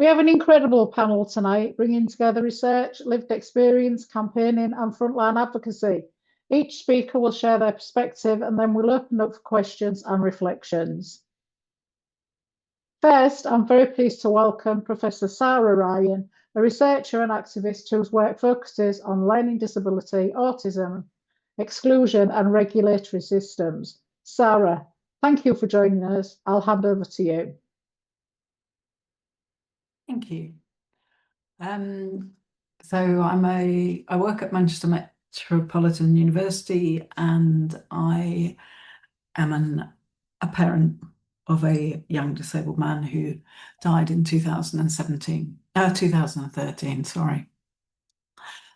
We have an incredible panel tonight, bringing together research, lived experience, campaigning, and frontline advocacy. Each speaker will share their perspective, and then we'll open up for questions and reflections. First, I'm very pleased to welcome Professor Sara Ryan, a researcher and activist whose work focuses on learning disability, autism, exclusion, and regulatory systems. Sara, thank you for joining us. I'll hand over to you. Thank you. I work at Manchester Metropolitan University, and I am a parent of a young disabled man who died in 2013, sorry.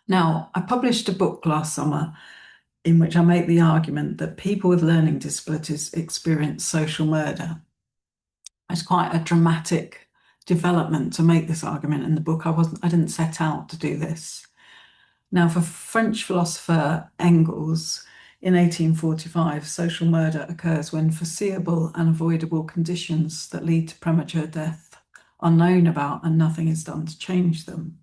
Now, I published a book last summer in which I make the argument that people with learning disabilities experience social murder. It's quite a dramatic development to make this argument in the book. I didn't set out to do this. Now, for French philosopher Engels, in 1845, social murder occurs when foreseeable and avoidable conditions that lead to premature death are known about and nothing is done to change them.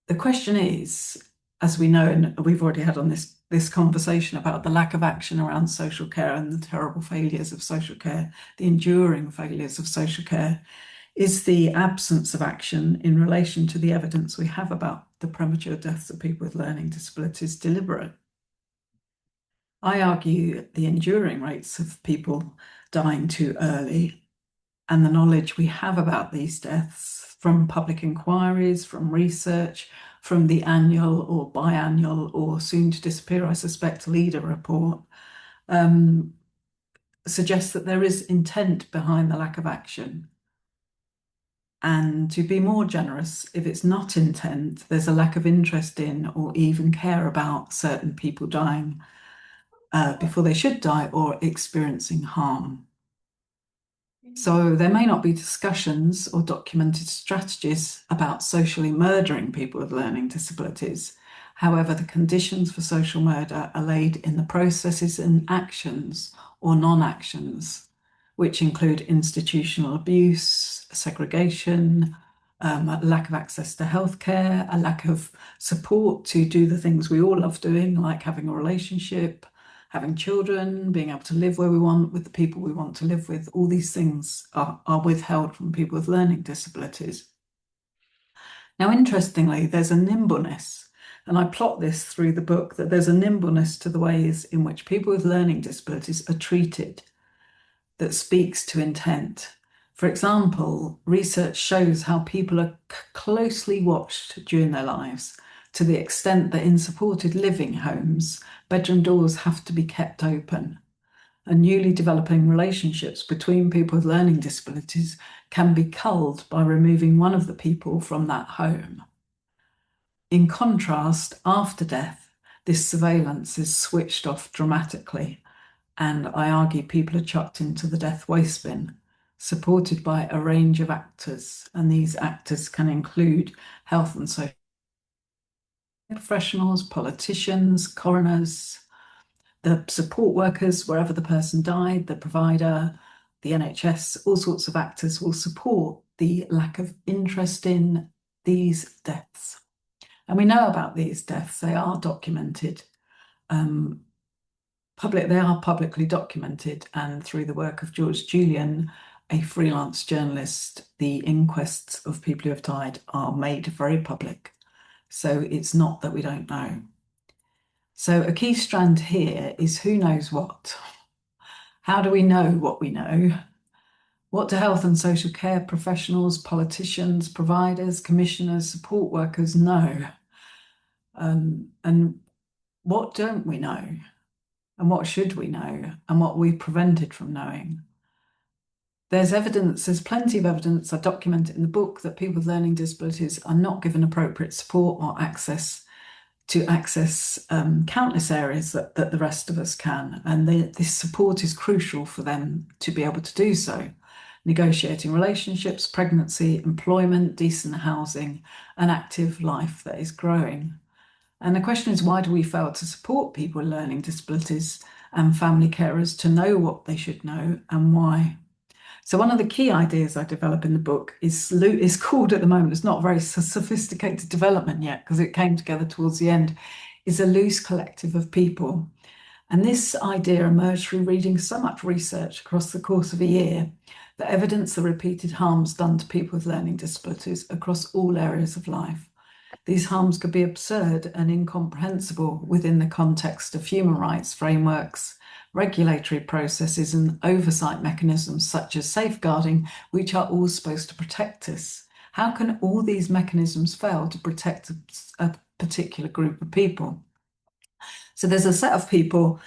The question is, as we know, and we've already had on this conversation about the lack of action around social care and the terrible failures of social care, the enduring failures of social care, is the absence of action in relation to the evidence we have about the premature deaths of people with learning disabilities deliberate. I argue the enduring rates of people dying too early and the knowledge we have about these deaths from public inquiries, from research, from the annual or biannual or soon to disappear, I suspect, LEADER report, suggests that there is intent behind the lack of action. And to be more generous, if it's not intent, there's a lack of interest in or even care about certain people dying before they should die or experiencing harm. So there may not be discussions or documented strategies about socially murdering people with learning disabilities. However, the conditions for social murder are laid in the processes and actions or non-actions, which include institutional abuse, segregation, a lack of access to healthcare, a lack of support to do the things we all love doing, like having a relationship, having children, being able to live where we want with the people we want to live with. All these things are withheld from people with learning disabilities. Now, interestingly, there's a nimbleness, and I plot this through the book, that there's a nimbleness to the ways in which people with learning disabilities are treated that speaks to intent. For example, research shows how people are closely watched during their lives, to the extent that in supported living homes, bedroom doors have to be kept open. And newly developing relationships between people with learning disabilities can be culled by removing one of the people from that home. In contrast, after death, this surveillance is switched off dramatically, and I argue people are chucked into the death waste bin, supported by a range of actors, and these actors can include health and social professionals, politicians, coroners, the support workers wherever the person died, the provider, the NHS. All sorts of actors will support the lack of interest in these deaths. And we know about these deaths. They are documented. They are publicly documented, and through the work of George Julian, a freelance journalist, the inquests of people who have died are made very public. So it's not that we don't know. So a key strand here is who knows what. How do we know what we know? What do health and social care professionals, politicians, providers, commissioners, support workers know? And what don't we know? And what should we know? And what we've prevented from knowing? There's plenty of evidence, I document it in the book, that people with learning disabilities are not given appropriate support or access countless areas that the rest of us can. And this support is crucial for them to be able to do so. Negotiating relationships, pregnancy, employment, decent housing, an active life that is growing. And the question is, why do we fail to support people with learning disabilities and family carers to know what they should know, and why? So one of the key ideas I develop in the book is called at the moment, it's not very sophisticated development yet because it came together towards the end, is a loose collective of people. And this idea emerged through reading so much research across the course of a year that evidenced the repeated harms done to people with learning disabilities across all areas of life. These harms could be absurd and incomprehensible within the context of human rights frameworks, regulatory processes, and oversight mechanisms such as safeguarding, which are all supposed to protect us. How can all these mechanisms fail to protect a particular group of people? So there's a set of people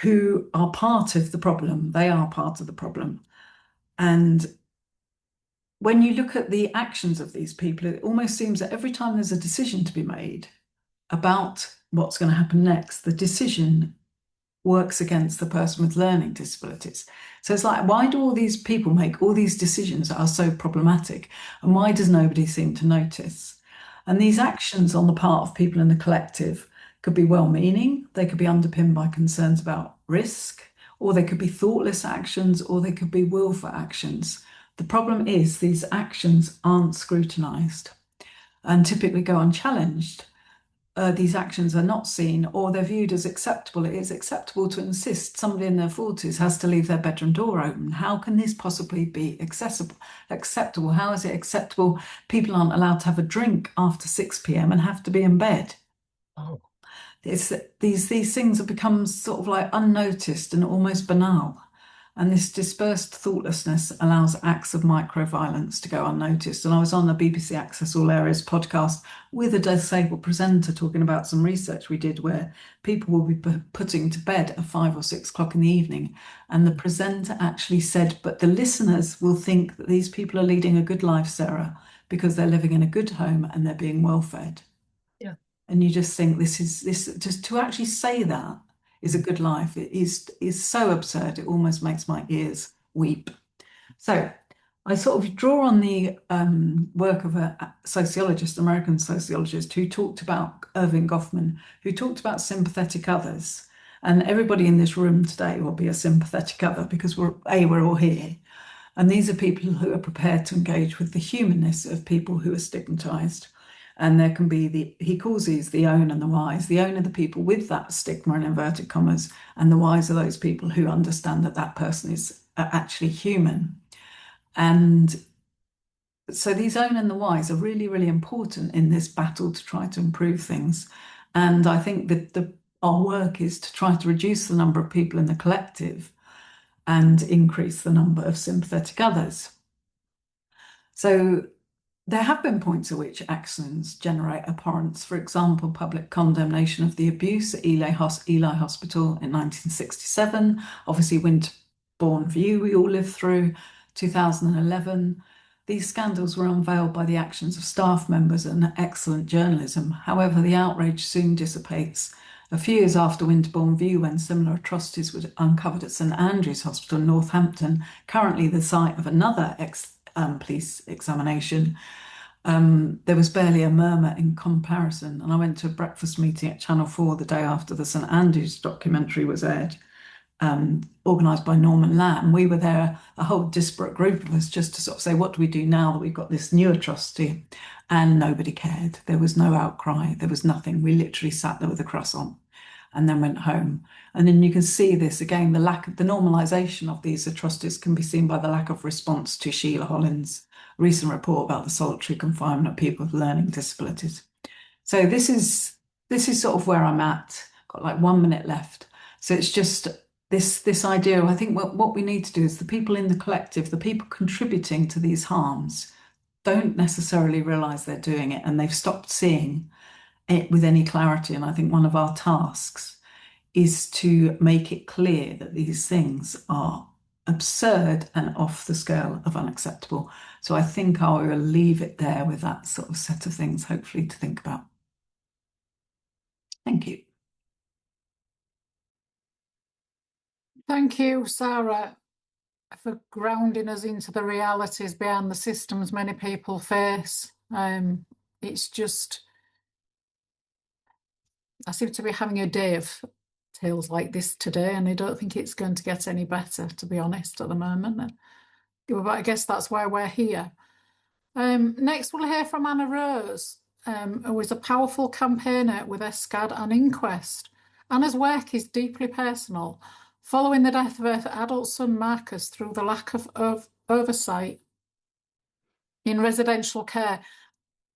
who are part of the problem. They are part of the problem. And when you look at the actions of these people, it almost seems that every time there's a decision to be made about what's going to happen next, the decision works against the person with learning disabilities. So it's like, why do all these people make all these decisions that are so problematic? And why does nobody seem to notice? And these actions on the part of people in the collective could be well-meaning, they could be underpinned by concerns about risk, or they could be thoughtless actions, or they could be willful actions. The problem is these actions aren't scrutinised and typically go unchallenged. These actions are not seen or they're viewed as acceptable. It is acceptable to insist somebody in their 40s has to leave their bedroom door open. How can this possibly be acceptable? How is it acceptable people aren't allowed to have a drink after 6 p.m. and have to be in bed? Oh. It's these things have become sort of like unnoticed and almost banal. And this dispersed thoughtlessness allows acts of micro-violence to go unnoticed. And I was on the BBC Access All Areas podcast with a disabled presenter talking about some research we did where people will be putting to bed at 5 or 6 o'clock in the evening. And the presenter actually said, but the listeners will think that these people are leading a good life, Sarah, because they're living in a good home and they're being well fed. Yeah. And you just think this just to actually say that is a good life. It is so absurd. It almost makes my ears weep. So I sort of draw on the work of a sociologist, American sociologist, who talked about Irving Goffman, who talked about sympathetic others. And everybody in this room today will be a sympathetic other because we're all here. And these are people who are prepared to engage with the humanness of people who are stigmatized. And there can be he calls these the own and the wise. The own are the people with that stigma in inverted commas, and the wise are those people who understand that that person is actually human. And so these own and the wise are really, really important in this battle to try to improve things. And I think that our work is to try to reduce the number of people in the collective and increase the number of sympathetic others. So there have been points at which actions generate abhorrence. For example, public condemnation of the abuse at Ely Hospital in 1967. Obviously, Winterbourne View we all lived through, 2011. These scandals were unveiled by the actions of staff members and excellent journalism. However, the outrage soon dissipates. A few years after Winterbourne View, when similar atrocities were uncovered at St Andrew's Hospital in Northampton, currently the site of another police examination, there was barely a murmur in comparison. And I went to a breakfast meeting at Channel 4 the day after the St Andrews documentary was aired, organised by Norman Lamb. We were there, a whole disparate group of us, just to sort of say, what do we do now that we've got this new atrocity? And nobody cared. There was no outcry. There was nothing. We literally sat there with a croissant and then went home. And then you can see this again, the normalisation of these atrocities can be seen by the lack of response to Sheila Holland's recent report about the solitary confinement of people with learning disabilities. So this is sort of where I'm at. Got like 1 minute left. So it's just this idea. I think what we need to do is the people in the collective, the people contributing to these harms, don't necessarily realise they're doing it, and they've stopped seeing it with any clarity. And I think one of our tasks is to make it clear that these things are absurd and off the scale of unacceptable. So I think I will leave it there with that sort of set of things, hopefully, to think about. Thank you. Thank you, Sara, for grounding us into the realities behind the systems many people face. It's just, I seem to be having a day of tales like this today, and I don't think it's going to get any better, to be honest, at the moment. but I guess that's why we're here. Next, we'll hear from Anna Rose, who is a powerful campaigner with ESCaD and INQUEST. Anna's work is deeply personal, following the death of her adult son Marcus through the lack of oversight in residential care.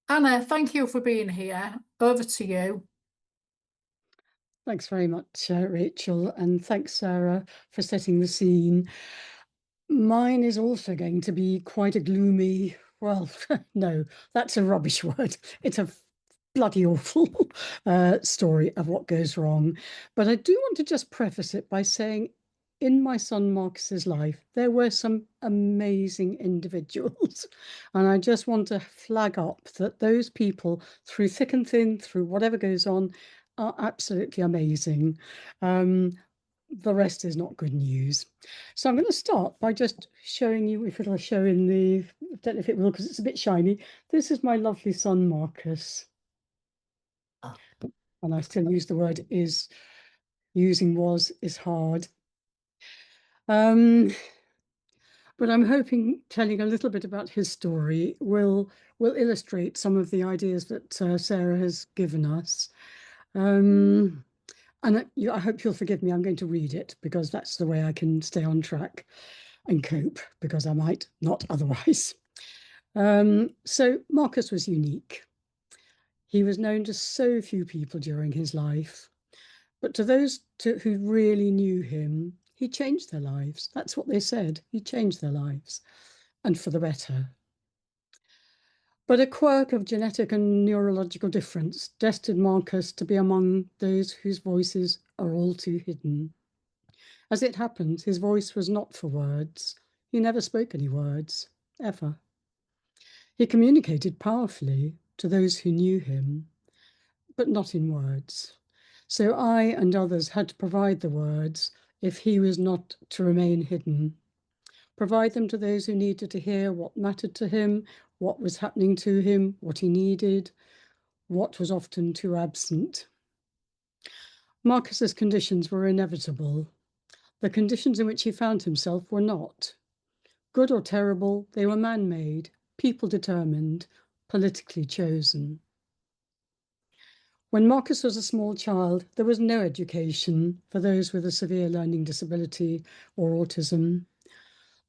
Anna, thank you for being here. Over to you. Thanks very much, Rachel, and thanks, Sarah, for setting the scene. Mine is also going to be quite a gloomy, well, no, that's a rubbish word. It's a bloody awful story of what goes wrong. But I do want to just preface it by saying, in my son Marcus's life, there were some amazing individuals. And I just want to flag up that those people, through thick and thin, through whatever goes on, are absolutely amazing. The rest is not good news. So I'm going to start by just showing you, if it'll show in the, I don't know if it will because it's a bit shiny. This is my lovely son, Marcus. And I still use the word is, using was is hard. But I'm hoping telling a little bit about his story will illustrate some of the ideas that Sarah has given us. And I hope you'll forgive me, I'm going to read it because that's the way I can stay on track and cope, because I might not otherwise. So Marcus was unique. He was known to so few people during his life, but to those who really knew him, he changed their lives. That's what they said. He changed their lives, and for the better. But a quirk of genetic and neurological difference destined Marcus to be among those whose voices are all too hidden. As it happened, his voice was not for words. He never spoke any words, ever. He communicated powerfully to those who knew him, but not in words. So I and others had to provide the words if he was not to remain hidden. Provide them to those who needed to hear what mattered to him, what was happening to him, what he needed, what was often too absent. Marcus's conditions were inevitable. The conditions in which he found himself were not. Good or terrible, they were man-made, people-determined, politically chosen. When Marcus was a small child, there was no education for those with a severe learning disability or autism.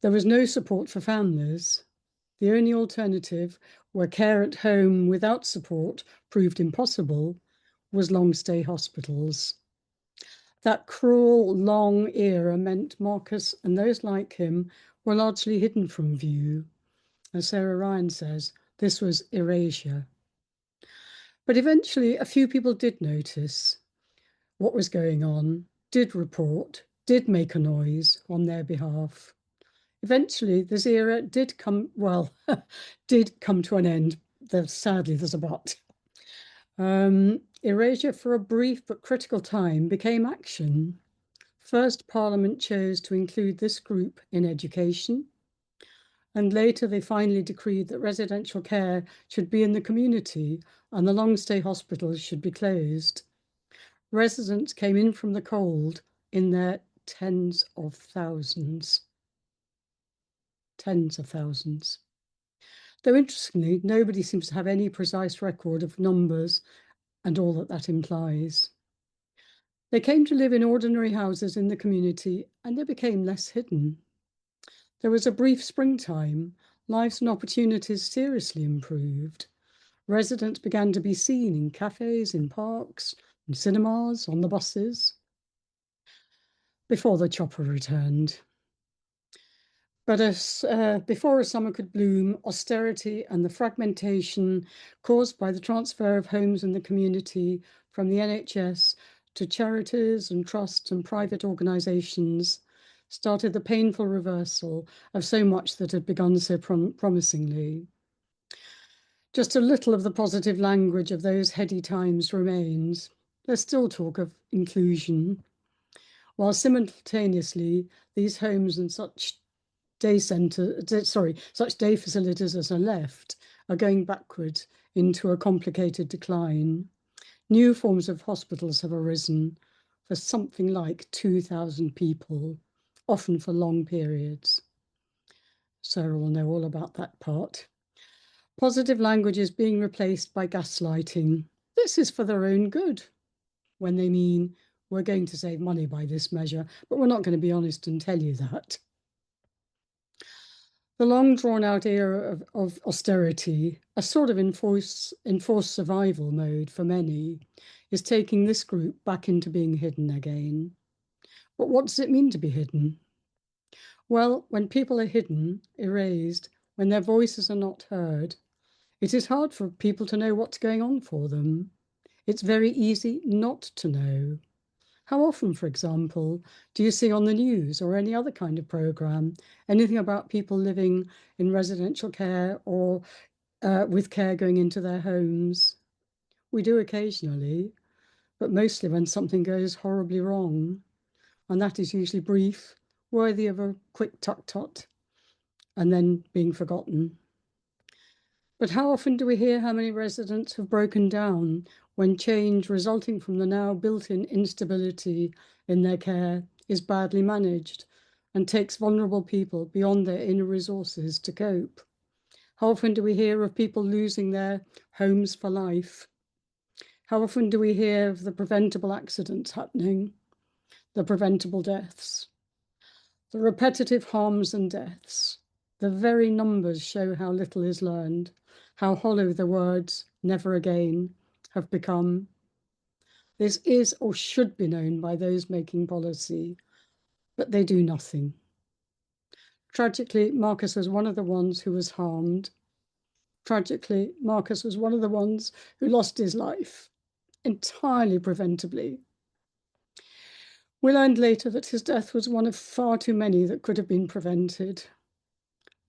There was no support for families. The only alternative, where care at home without support proved impossible, was long-stay hospitals. That cruel, long era meant Marcus and those like him were largely hidden from view. As Sarah Ryan says, this was erasure. But eventually, a few people did notice what was going on, did report, did make a noise on their behalf. Eventually, this era did come, well, did come to an end. Sadly, there's a but. Erasure for a brief but critical time became action. First, Parliament chose to include this group in education, and later they finally decreed that residential care should be in the community and the long-stay hospitals should be closed. Residents came in from the cold in their tens of thousands. Tens of thousands. Though interestingly, nobody seems to have any precise record of numbers and all that that implies. They came to live in ordinary houses in the community and they became less hidden. There was a brief springtime. Lives and opportunities seriously improved. Residents began to be seen in cafes, in parks, in cinemas, on the buses, before the chopper returned. But as before a summer could bloom, austerity and the fragmentation caused by the transfer of homes in the community from the NHS to charities and trusts and private organisations started the painful reversal of so much that had begun so promisingly. Just a little of the positive language of those heady times remains. There's still talk of inclusion, while simultaneously these homes and such day facilities as are left are going backwards into a complicated decline. New forms of hospitals have arisen for something like 2,000 people, often for long periods. Sarah will know all about that part. Positive language is being replaced by gaslighting. This is for their own good, when they mean we're going to save money by this measure, but we're not going to be honest and tell you that. The long drawn out era of austerity, a sort of enforced survival mode for many, is taking this group back into being hidden again. But what does it mean to be hidden? Well, when people are hidden, erased, when their voices are not heard, it is hard for people to know what's going on for them. It's very easy not to know. How often, for example, do you see on the news or any other kind of programme anything about people living in residential care or with care going into their homes? We do occasionally, but mostly when something goes horribly wrong. And that is usually brief, worthy of a quick tut-tut, and then being forgotten. But how often do we hear how many residents have broken down when change resulting from the now built-in instability in their care is badly managed and takes vulnerable people beyond their inner resources to cope? How often do we hear of people losing their homes for life? How often do we hear of the preventable accidents happening, the preventable deaths, the repetitive harms and deaths? The very numbers show how little is learned, how hollow the words "never again" have become. This is or should be known by those making policy, but they do nothing. Tragically, Marcus was one of the ones who was harmed. Tragically, Marcus was one of the ones who lost his life, entirely preventably. We learned later that his death was one of far too many that could have been prevented.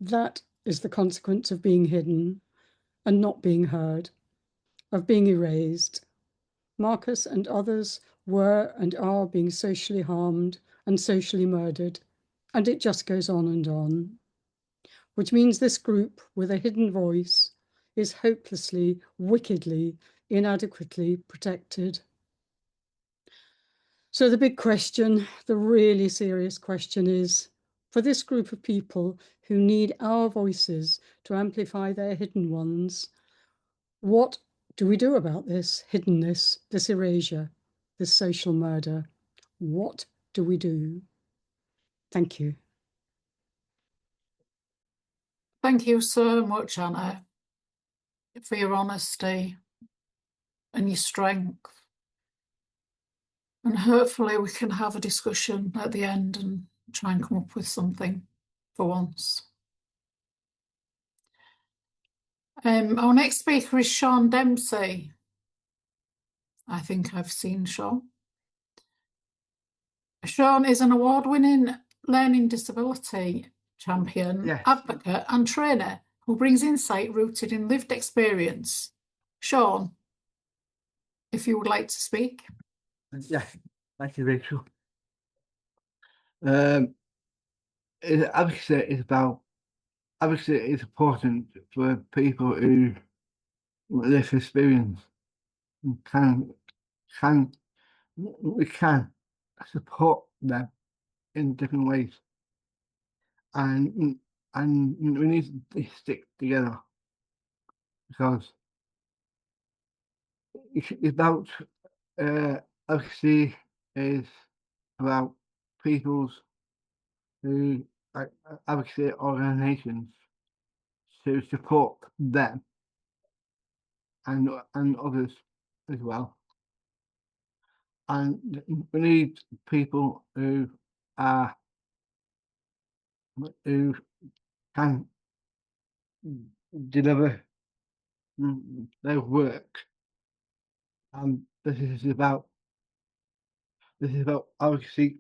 That is the consequence of being hidden and not being heard, of being erased. Marcus and others were and are being socially harmed and socially murdered, and it just goes on, which means this group with a hidden voice is hopelessly, wickedly, inadequately protected. So the big question, the really serious question is, for this group of people who need our voices to amplify their hidden ones, what do we do about this hiddenness, this erasure, this social murder? What do we do? Thank you. Thank you so much, Anna, for your honesty and your strength. And hopefully we can have a discussion at the end and try and come up with something for once. Our next speaker is Sean Dempsey. I think I've seen Sean. Sean is an award-winning learning disability champion, Yes. advocate and trainer who brings insight rooted in lived experience. Sean, if you would like to speak. Yeah, thank you, Rachel. Advocacy is important for people who live experience we can support them in different ways, and we need to stick together because it's about advocacy is about people's who advocacy organisations to support them and others as well. And we need people who can deliver their work. This is about advocacy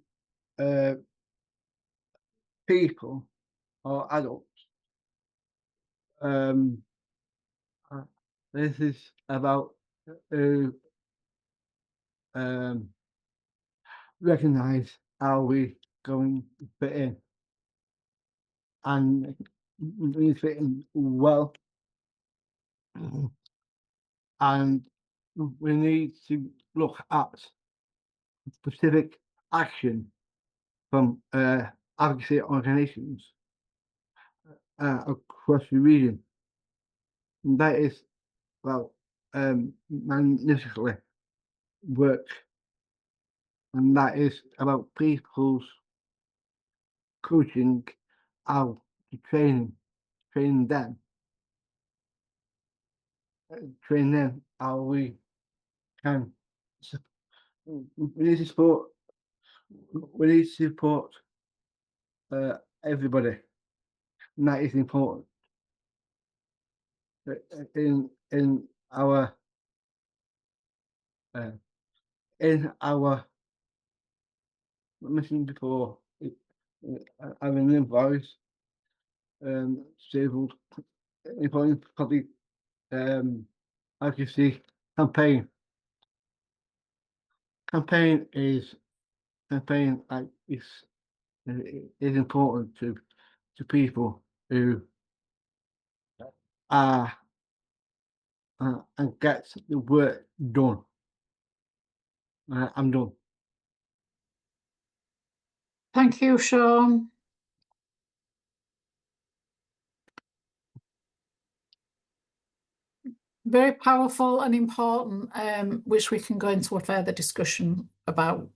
people or adults. This is about recognise how we going to fit in, and we fit in well, and we need to look at specific action from advocacy organisations across the region. And that is, well, magnificently work, and that is about people's coaching, how to train them, train them how we can. We need to support. We need to support everybody, and that is important in our I mentioned before, having an voice, disabled, important probably, how do you see, campaign. Campaign is important to people who are and get the work done. I'm done. Thank you, Sean. Very powerful and important, which we can go into a further discussion about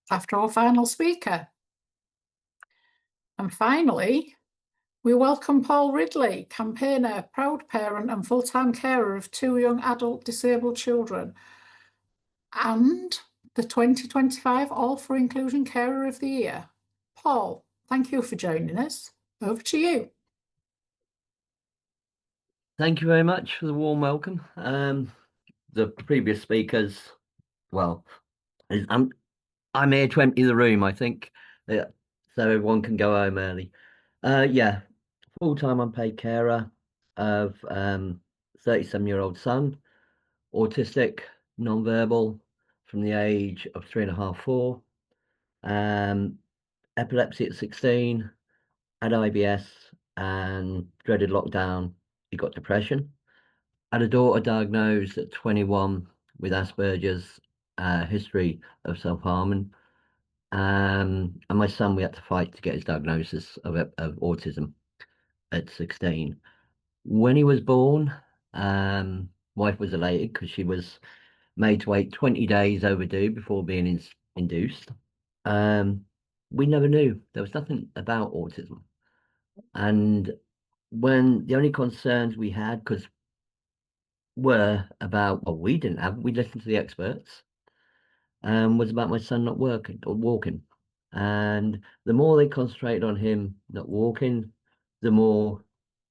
after our final speaker. And finally, we welcome Paul Ridley, campaigner, proud parent and full-time carer of 2 young adult disabled children, and the 2025 All for Inclusion Carer of the Year. Paul, thank you for joining us. Over to you. Thank you very much for the warm welcome. The previous speakers, well, I'm here to empty the room, I think, so everyone can go home early. Yeah, full-time unpaid carer of 37-year-old son, autistic, non-verbal, from the age of 3.5, 4. Epilepsy at 16, had IBS and dreaded lockdown. He got depression. Had a daughter diagnosed at 21 with Asperger's, history of self-harming. And my son, we had to fight to get his diagnosis of autism at 16. When he was born, wife was elated because she was made to wait 20 days overdue before being induced. We never knew. There was nothing about autism. And when the only concerns we had, because were about, well, we didn't have, we listened to the experts, was about my son not working or walking. And the more they concentrated on him not walking, the more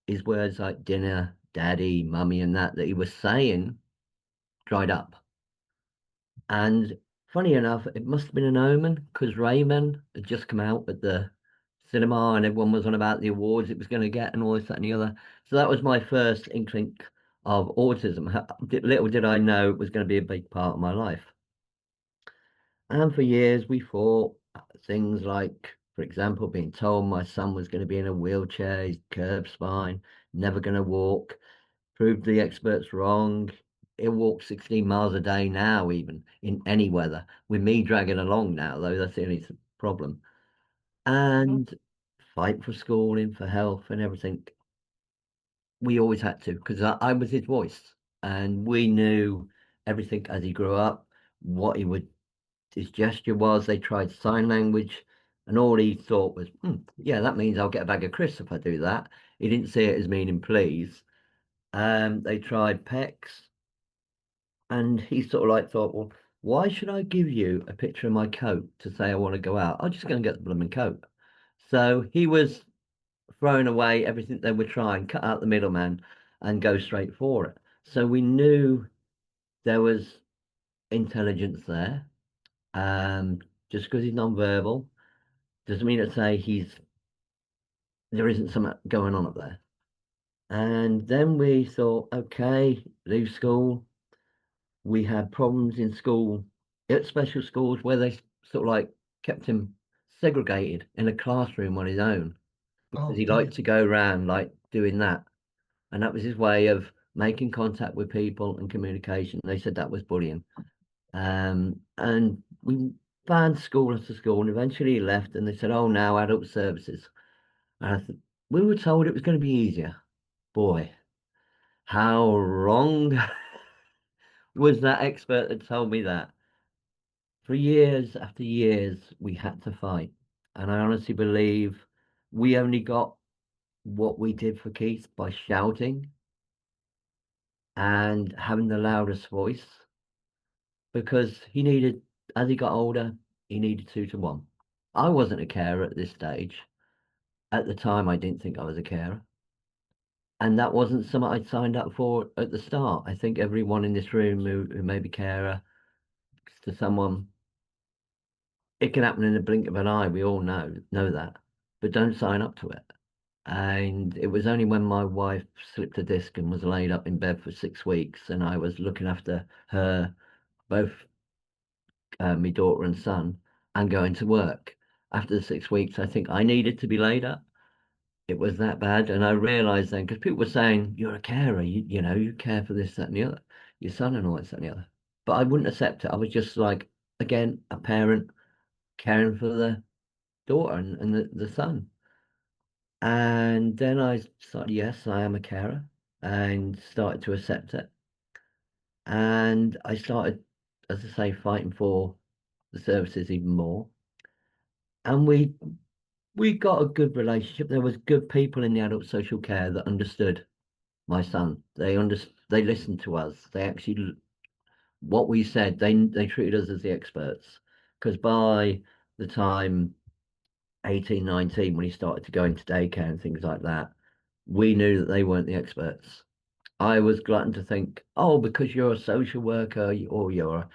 his words like dinner, daddy, mummy, and that he was saying dried up. And funny enough, it must have been an omen, because Rayman had just come out at the cinema and everyone was on about the awards it was going to get and all this, that, and the other. So that was my first inkling of autism. Little did I know it was going to be a big part of my life. And for years we fought things like, for example, being told my son was going to be in a wheelchair, he's curved spine, never going to walk, proved the experts wrong. He'll walk 16 miles a day now, even in any weather, with me dragging along now, though that's the only problem. And fight for schooling, for health and everything. We always had to, because I was his voice, and we knew everything as he grew up, what his gesture was. They tried sign language, and all he thought was, yeah, that means I'll get a bag of crisps if I do that. He didn't see it as meaning please. They tried PECs, and he sort of like thought, well, why should I give you a picture of my coat to say I want to go out? I'm just going to get the blooming coat. So he was throwing away everything they were trying, cut out the middleman and go straight for it. So we knew there was intelligence there. Just because he's non-verbal doesn't mean to say there isn't something going on up there. And then we thought, okay, leave school. We had problems in school, at special schools, where they sort of like kept him segregated in a classroom on his own, because he liked to go around like doing that. And that was his way of making contact with people and communication. They said that was bullying. And we Found school after school, and eventually he left, and they said, "Oh, now adult services." And I thought, we were told it was going to be easier. Boy, how wrong was that expert that told me that? For years after years, we had to fight. And I honestly believe we only got what we did for Keith by shouting and having the loudest voice, because he needed, as he got older, he needed 2 to 1. I wasn't a carer at this stage. At the time, I didn't think I was a carer. And that wasn't something I'd signed up for at the start. I think everyone in this room who may be carer to someone, it can happen in the blink of an eye. We all know that, but don't sign up to it. And it was only when my wife slipped a disc and was laid up in bed for 6 weeks, and I was looking after her, both my daughter and son, and going to work. After the 6 weeks, I think I needed to be laid up. It was that bad. And I realized then, because people were saying, "You're a carer, you know, you care for this, that, and the other, your son, and all this, that, and the other." But I wouldn't accept it. I was just like, again, a parent caring for the daughter and the son. And then I started, yes, I am a carer, and started to accept it. And I started, as I say, fighting for the services even more. And we got a good relationship. There was good people in the adult social care that understood my son. They listened to us. They actually, what we said, they treated us as the experts. Because by the time 18, 19, when he started to go into daycare and things like that, we knew that they weren't the experts. I was glutton to think, oh, because you're a social worker or you're a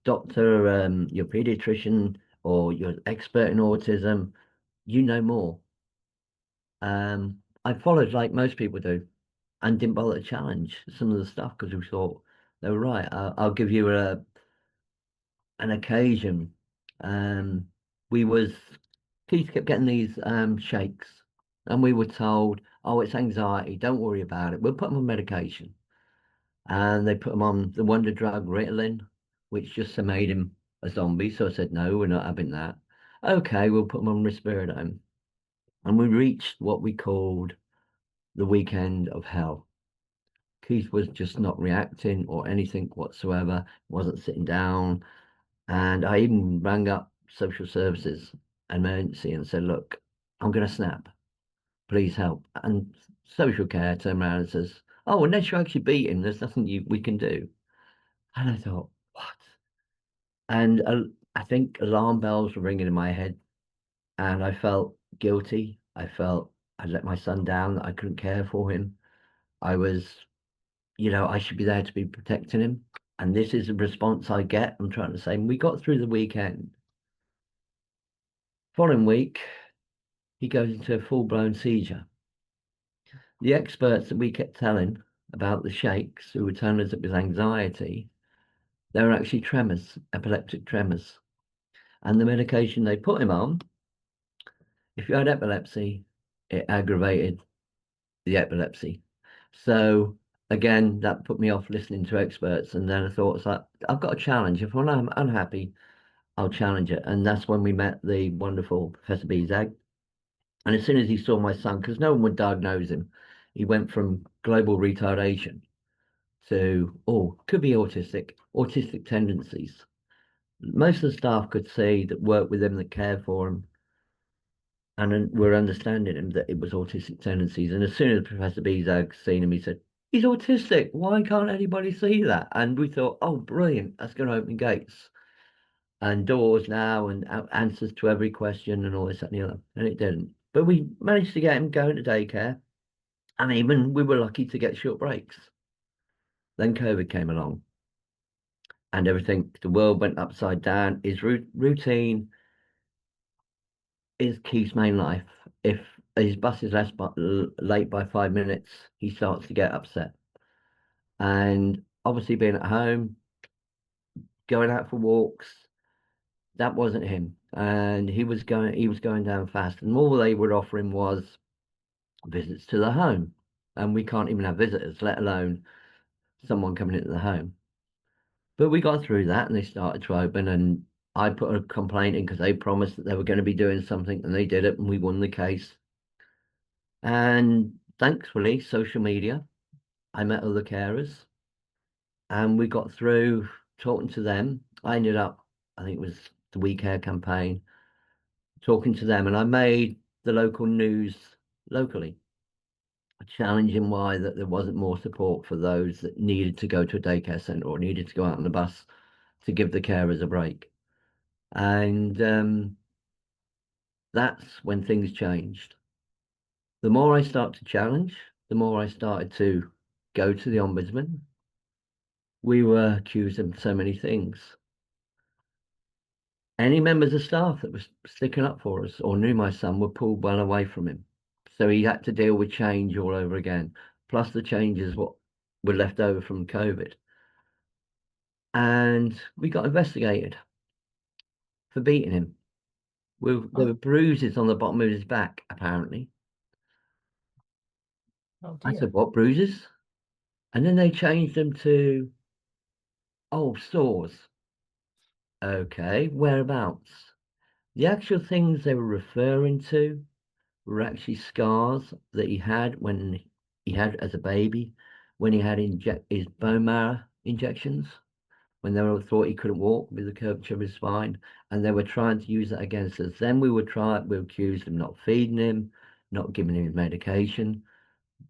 doctor, you're a pediatrician, or you're an expert in autism, you know more. I followed like most people do, and didn't bother to challenge some of the stuff because we thought they were right. I'll give you an occasion. We was Keith kept getting these shakes, and we were told, "Oh, it's anxiety. Don't worry about it. We'll put him on medication." And they put him on the wonder drug Ritalin, which just made him a zombie. So I said, "No, we're not having that." Okay, we'll put him on risperidone, and we reached what we called the weekend of hell. Keith was just not reacting or anything whatsoever, wasn't sitting down. And I even rang up social services emergency and said, "Look, I'm going to snap. Please help." And social care turned around and says, "Oh, unless you actually beat him, there's nothing we can do." And I thought, what? And I think alarm bells were ringing in my head, and I felt guilty. I felt I let my son down, that I couldn't care for him. I was, I should be there to be protecting him. And this is the response I get. I'm trying to say, we got through the weekend. Following week, he goes into a full-blown seizure. The experts that we kept telling about the shakes, who were telling us it was anxiety, they were actually tremors, epileptic tremors. And the medication they put him on, if you had epilepsy, it aggravated the epilepsy. So again, that put me off listening to experts. And then I thought, it's like, I've got a challenge. If I'm unhappy, I'll challenge it. And that's when we met the wonderful Professor Bezag. And as soon as he saw my son, because no one would diagnose him, he went from global retardation to, could be autistic tendencies. Most of the staff could see that worked with him, that cared for him, and were understanding him that it was autistic tendencies. And as soon as Professor Bezag seen him, he said, "He's autistic. Why can't anybody see that?" And we thought, oh, brilliant. That's going to open gates and doors now, and answers to every question and all this, that, and the other. And it didn't. But we managed to get him going to daycare. And even we were lucky to get short breaks. Then COVID came along and everything, the world went upside down. His routine is Keith's main life. If his bus is late by 5 minutes, he starts to get upset. And obviously being at home, going out for walks, that wasn't him. And he was going down fast. And all they were offering was visits to the home. And we can't even have visitors, let alone someone coming into the home. But we got through that, and they started to open, and I put a complaint in because they promised that they were going to be doing something, and they did it, and we won the case. And thankfully, social media, I met other carers, and we got through talking to them. I ended up, I think it was the We Care campaign, talking to them, and I made the local news locally, challenging why that there wasn't more support for those that needed to go to a daycare centre or needed to go out on the bus to give the carers a break. And that's when things changed. The more I start to challenge, the more I started to go to the ombudsman. We were accused of so many things. Any members of staff that was sticking up for us or knew my son were pulled well away from him. So he had to deal with change all over again, plus the changes what were left over from COVID. And we got investigated for beating him. There were bruises on the bottom of his back, apparently. Oh I dear. said, what bruises? And then they changed them to, oh, sores. Okay, whereabouts? The actual things they were referring to were actually scars that he had when he had as a baby, when he had his bone marrow injections, when they were thought he couldn't walk with the curvature of his spine, and they were trying to use that against us. Then we accused him not feeding him, not giving him his medication,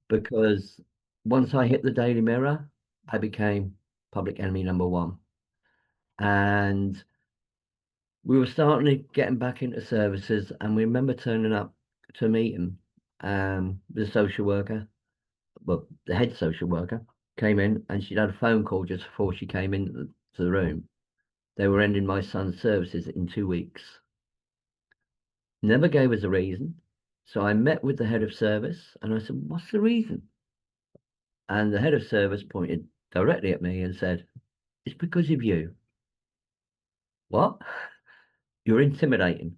because once I hit the Daily Mirror, I became public enemy number one. And we were starting to getting back into services, and we remember turning up to a meeting. The social worker, well, the head social worker, came in, and she'd had a phone call just before she came into the room. They were ending my son's services in 2 weeks. Never gave us a reason. So I met with the head of service, and I said, "What's the reason?" And the head of service pointed directly at me and said, "It's because of you." What? You're intimidating.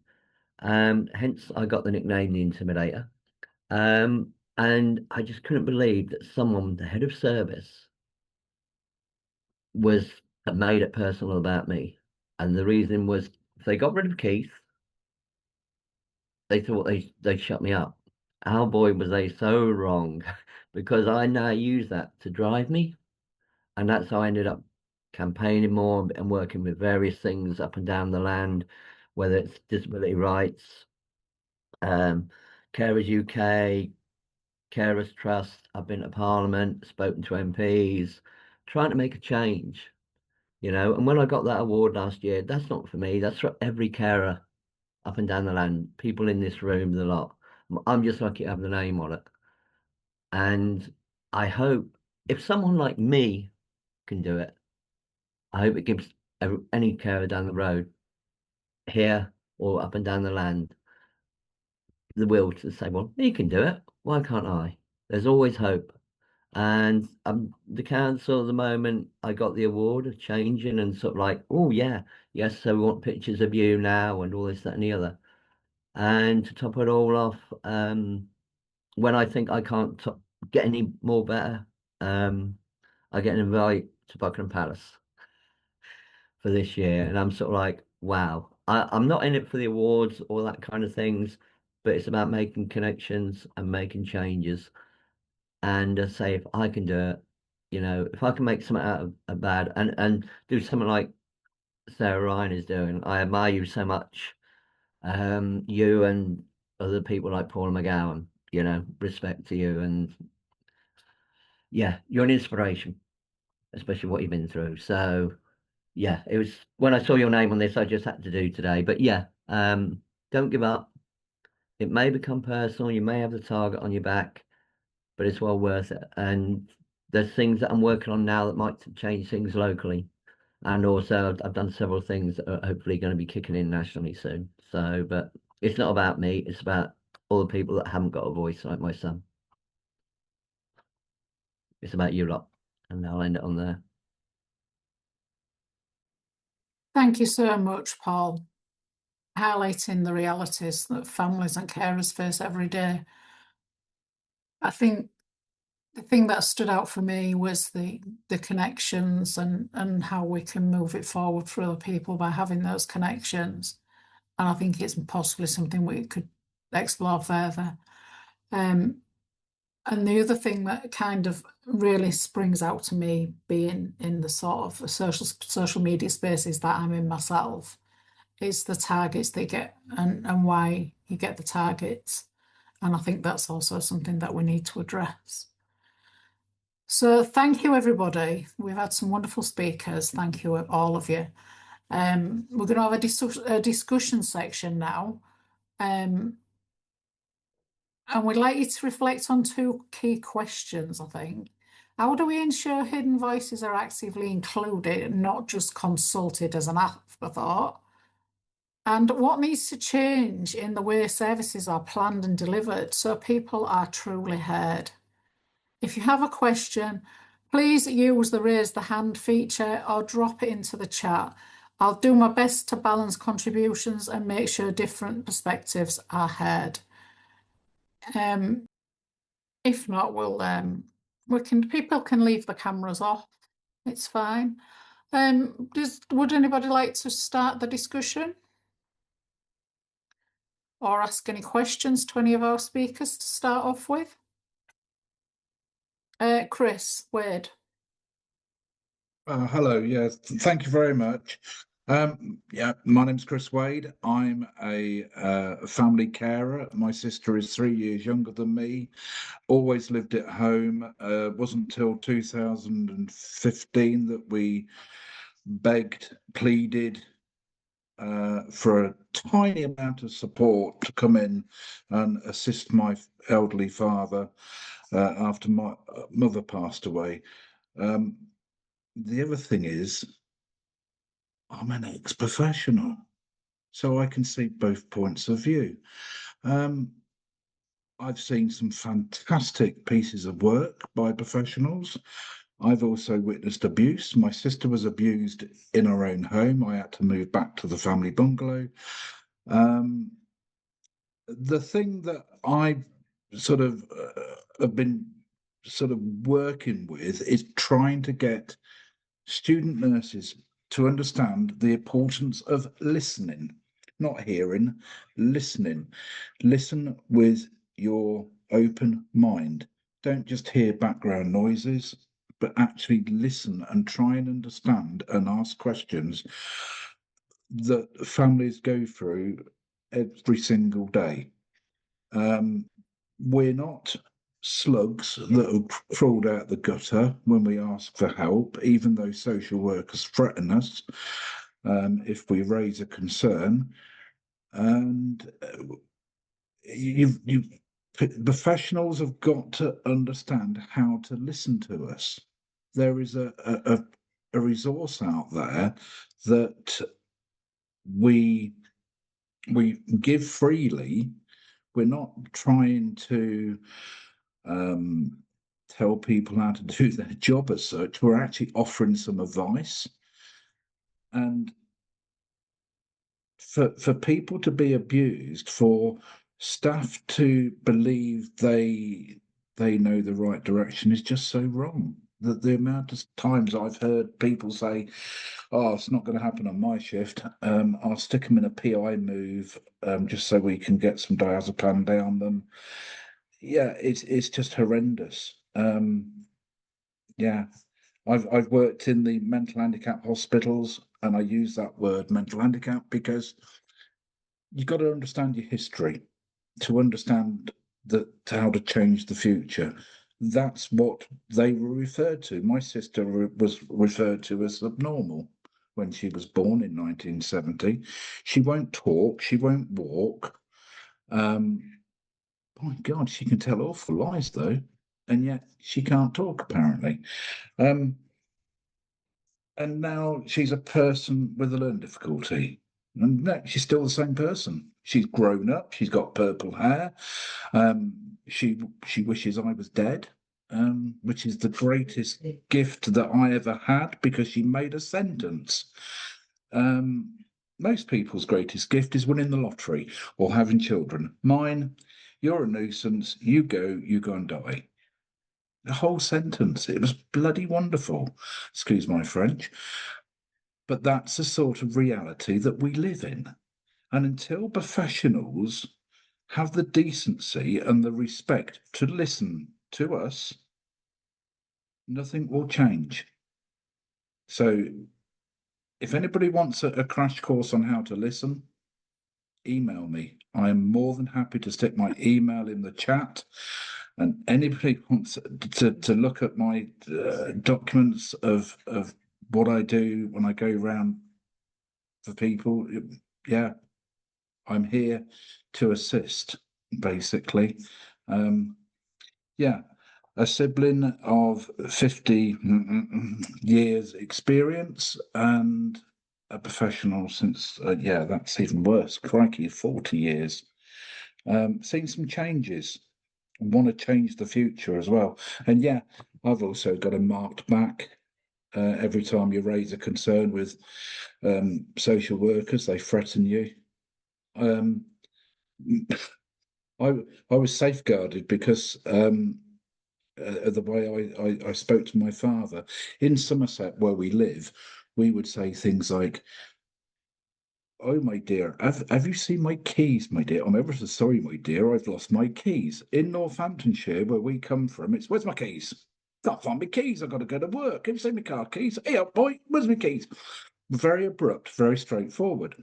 Hence I got the nickname the Intimidator. And I just couldn't believe that someone, the head of service, made it personal about me. And the reason was, if they got rid of Keith, they thought they shut me up. How boy was they so wrong, because I now use that to drive me, and that's how I ended up campaigning more and working with various things up and down the land, whether it's disability rights, Carers UK, Carers Trust. I've been to Parliament, spoken to MPs, trying to make a change, And when I got that award last year, that's not for me, that's for every carer up and down the land, people in this room, the lot. I'm just lucky to have the name on it. And I hope if someone like me can do it, I hope it gives any carer down the road, here or up and down the land, the will to say, well, you can do it. Why can't I? There's always hope. And the council at the moment, I got the award of changing and sort of like, oh yeah, yes, so we want pictures of you now and all this, that, and the other. And to top it all off, when I think I can't get any more better, I get an invite to Buckingham Palace for this year, and I'm sort of like, wow. I'm not in it for the awards or that kind of things, but it's about making connections and making changes. And say, if I can do it, if I can make something out of a bad and do something like Sarah Ryan is doing, I admire you so much. You and other people like Paul McGowan, respect to you, and yeah, you're an inspiration, especially what you've been through. So yeah, it was when I saw your name on this, I just had to do today. But yeah, don't give up. It may become personal, you may have the target on your back, but it's well worth it. And there's things that I'm working on now that might change things locally. And also I've done several things that are hopefully going to be kicking in nationally soon. So, but it's not about me, it's about all the people that haven't got a voice like my son. It's about you lot. And I'll end it on there. Thank you so much, Paul, highlighting the realities that families and carers face every day. I think the thing that stood out for me was the connections and how we can move it forward for other people by having those connections. And I think it's possibly something we could explore further. And the other thing that kind of really springs out to me, being in the sort of social media spaces that I'm in myself, is the targets they get and why you get the targets. And I think that's also something that we need to address. So thank you, everybody. We've had some wonderful speakers. Thank you, all of you. We're going to have a discussion section now. And we'd like you to reflect on two key questions, I think. How do we ensure hidden voices are actively included, not just consulted as an afterthought? And what needs to change in the way services are planned and delivered so people are truly heard? If you have a question, please use the raise the hand feature or drop it into the chat. I'll do my best to balance contributions and make sure different perspectives are heard. If not, people can leave the cameras off. It's fine. Would anybody like to start the discussion? Or ask any questions to any of our speakers to start off with? Chris Wade. Hello, yes, thank you very much. Yeah, my name's Chris Wade. I'm a family carer. My sister is 3 years younger than me. Always lived at home. Wasn't until 2015 that we begged, pleaded for a tiny amount of support to come in and assist my elderly father after my mother passed away. The other thing is, I'm an ex-professional, so I can see both points of view. I've seen some fantastic pieces of work by professionals. I've also witnessed abuse. My sister was abused in her own home. I had to move back to the family bungalow. The thing that I sort of have been sort of working with is trying to get student nurses to understand the importance of listening, not hearing, listening. Listen with your open mind. Don't just hear background noises, but actually listen and try and understand and ask questions that families go through every single day. We're not slugs that have crawled out the gutter when we ask for help, even though social workers threaten us if we raise a concern. And professionals have got to understand how to listen to us. There is a resource out there that we give freely. We're not trying to tell people how to do their job as such. We're actually offering some advice. And for people to be abused, for staff to believe they know the right direction is just so wrong. The amount of times I've heard people say, "Oh, it's not going to happen on my shift. I'll stick them in a PI move just so we can get some diazepam down them." Yeah, it's just horrendous. Yeah, I've worked in the mental handicap hospitals, and I use that word mental handicap because you've got to understand your history to understand how to change the future. That's what they were referred to. My sister was referred to as abnormal when she was born in 1970. She won't talk, she won't walk. My God, she can tell awful lies though, and yet she can't talk apparently. And now she's a person with a learning difficulty. And no, she's still the same person. She's grown up. She's got purple hair. She wishes I was dead, which is the greatest gift that I ever had because she made a sentence. Most people's greatest gift is winning the lottery or having children. Mine, you're a nuisance. You go and die. The whole sentence. It was bloody wonderful. Excuse my French. But that's the sort of reality that we live in. And until professionals have the decency and the respect to listen to us, nothing will change. So if anybody wants a crash course on how to listen, email me. I'm more than happy to stick my email in the chat. And anybody wants to look at my documents of what I do when I go around for people, yeah, I'm here to assist, basically. Yeah, a sibling of 50 years experience and a professional since, yeah, that's even worse, crikey, 40 years. Seen some changes, want to change the future as well. And yeah, I've also got a marked back. Every time you raise a concern with social workers, they threaten you. I was safeguarded because the way I spoke to my father. In Somerset, where we live, we would say things like, "Oh, my dear, have you seen my keys, my dear? I'm ever so sorry, my dear, I've lost my keys." In Northamptonshire, where we come from, it's, "Where's my keys? Can't find my keys. I've got to go to work. Have you seen my car keys? Hey up, boy, where's my keys?" Very abrupt, very straightforward.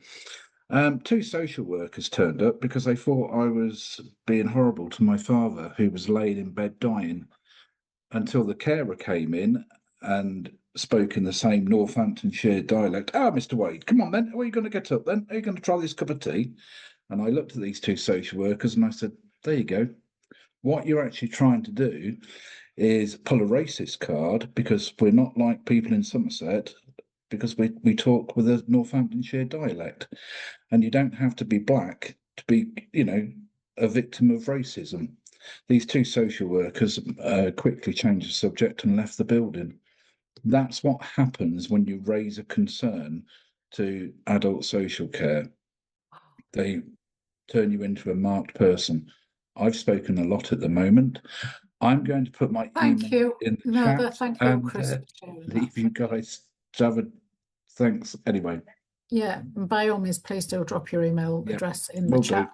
Two social workers turned up because they thought I was being horrible to my father, who was laying in bed dying, until the carer came in and spoke in the same Northamptonshire dialect. "Ah, Mr. Wade, come on then. Are you going to get up then? Are you going to try this cup of tea?" And I looked at these two social workers and I said, "There you go. What you're actually trying to do is pull a racist card, because we're not like people in Somerset, because we talk with a Northamptonshire dialect. And you don't have to be black to be, a victim of racism." These two social workers quickly changed the subject and left the building. That's what happens when you raise a concern to adult social care. They turn you into a marked person. I've spoken a lot at the moment. I'm going to put my Thank email you. in the No, chat thank you, and Chris, for sharing that. leave you guys to have a thanks anyway. Yeah, by all means, please do drop your email Yeah, address in the will chat.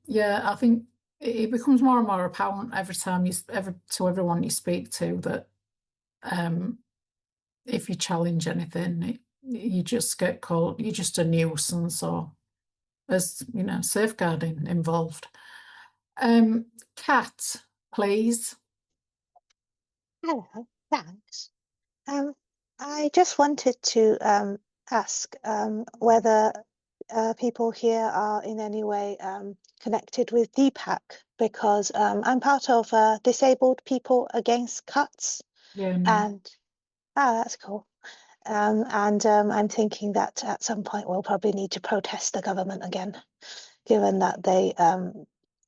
Yeah, I think it becomes more and more apparent every time to everyone you speak to that if you challenge anything, you just get called, you're just a nuisance, or there's, safeguarding involved. Kat, please. Hello, thanks. I just wanted to ask whether people here are in any way connected with DPAC, because I'm part of Disabled People Against Cuts. Yeah, no. And that's cool. And I'm thinking that at some point we'll probably need to protest the government again, given that they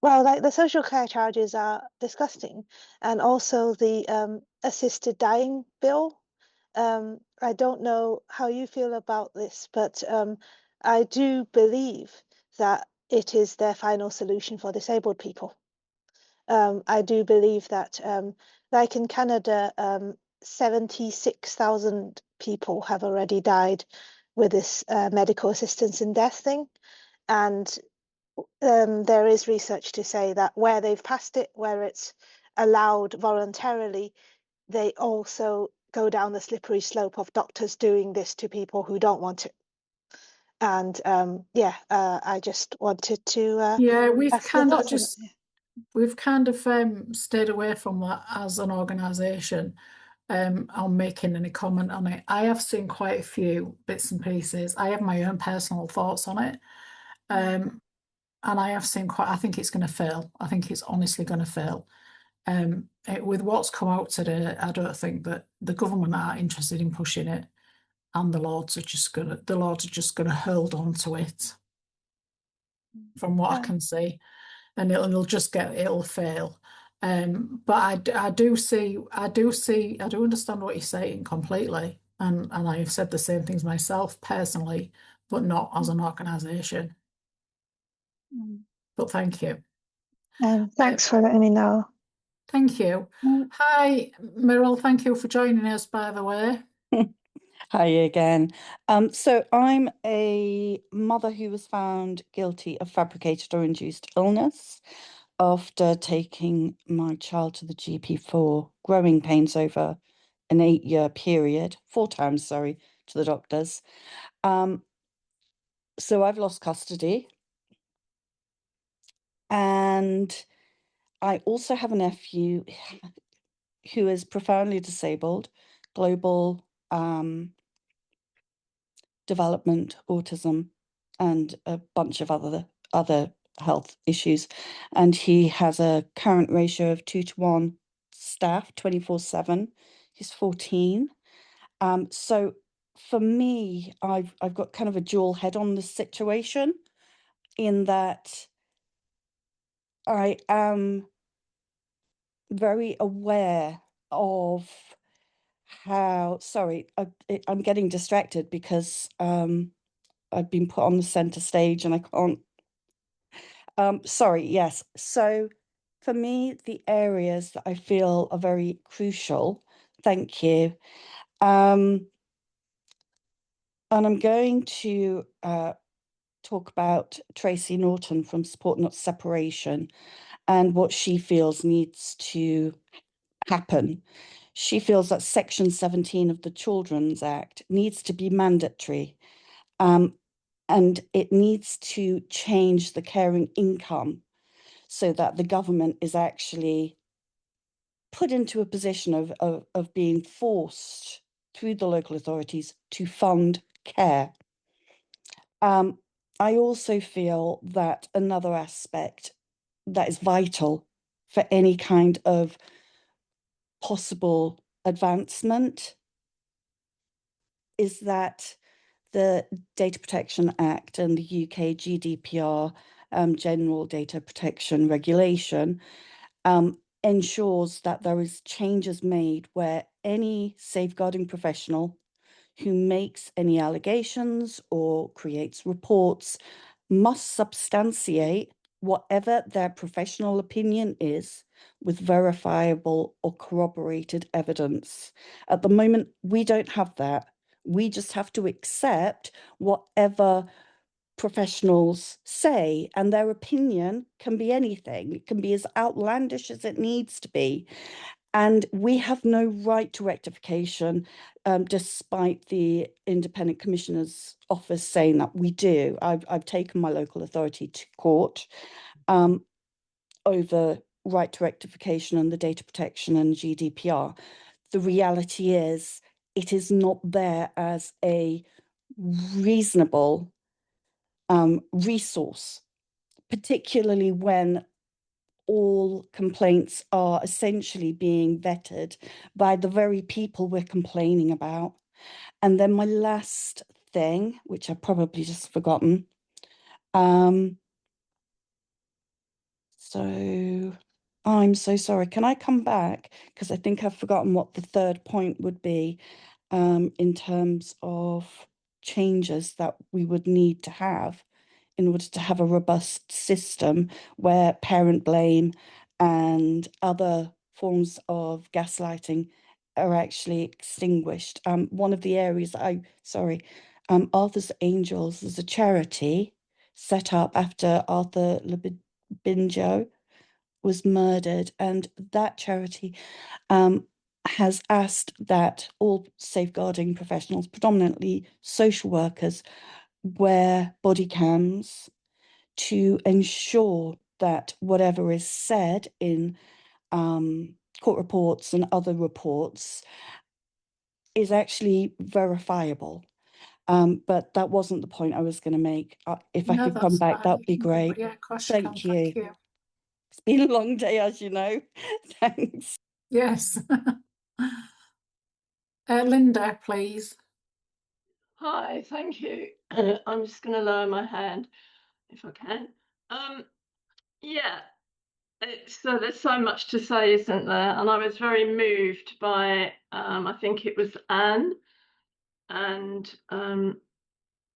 well, like the social care charges are disgusting, and also the assisted dying bill. I don't know how you feel about this, but I do believe that it is their final solution for disabled people. I do believe that, like in Canada, 76,000 people have already died with this medical assistance in death thing. And there is research to say that where they've passed it, where it's allowed voluntarily, they also go down the slippery slope of doctors doing this to people who don't want it. And I just wanted to yeah, we've ask your kind of thoughts on it. just we've kind of stayed away from that as an organisation on making any comment on it. I have seen quite a few bits and pieces. I have my own personal thoughts on it. And I have seen I think it's going to fail. I think it's honestly going to fail. With what's come out today, I don't think that the government are interested in pushing it, and the Lords are just gonna hold on to it, from what I can see, and it'll fail. But I do understand what you're saying completely, and I have said the same things myself personally, but not as an organisation. But thank you. Thanks for letting me know. Thank you. Hi, Meryl. Thank you for joining us, by the way. Hi again. So I'm a mother who was found guilty of fabricated or induced illness after taking my child to the GP for growing pains over an 8-year period, 4 times, sorry, to the doctors. So I've lost custody. And I also have a nephew who is profoundly disabled, global development, autism, and a bunch of other health issues. And he has a current ratio of 2-to-1 staff, 24/7. He's 14. So for me, I've got kind of a dual head on this situation, in that I am very aware of how, sorry, I'm getting distracted because I've been put on the center stage and I can't. Sorry, yes. So for me, the areas that I feel are very crucial, thank you. And I'm going to talk about Tracy Norton from Support Not Separation and what she feels needs to happen. She feels that Section 17 of the Children's Act needs to be mandatory, and it needs to change the caring income so that the government is actually put into a position of being forced through the local authorities to fund care. I also feel that another aspect that is vital for any kind of possible advancement is that the Data Protection Act and the UK GDPR, General Data Protection Regulation, ensures that there is changes made where any safeguarding professional who makes any allegations or creates reports must substantiate whatever their professional opinion is with verifiable or corroborated evidence. At the moment, we don't have that. We just have to accept whatever professionals say, and their opinion can be anything. It can be as outlandish as it needs to be. And we have no right to rectification, despite the Independent Commissioner's Office saying that we do. I've taken my local authority to court over right to rectification and the data protection and GDPR. The reality is it is not there as a reasonable resource, particularly when all complaints are essentially being vetted by the very people we're complaining about. And then my last thing, which I've probably just forgotten. So I'm so sorry. Can I come back? Because I think I've forgotten what the third point would be in terms of changes that we would need to have in order to have a robust system where parent blame and other forms of gaslighting are actually extinguished. One of the areas Arthur's Angels is a charity set up after Arthur Binjo was murdered, and that charity has asked that all safeguarding professionals, predominantly social workers, wear body cams to ensure that whatever is said in court reports and other reports is actually verifiable. But that wasn't the point I was going to make. If I could come back, that'd be great. Yeah, of course Thank you. Thank you. It's been a long day, as you know. Thanks. Yes. Linda, please. Hi, thank you. I'm just going to lower my hand if I can. Yeah, so there's so much to say, isn't there? And I was very moved by, I think it was Anne and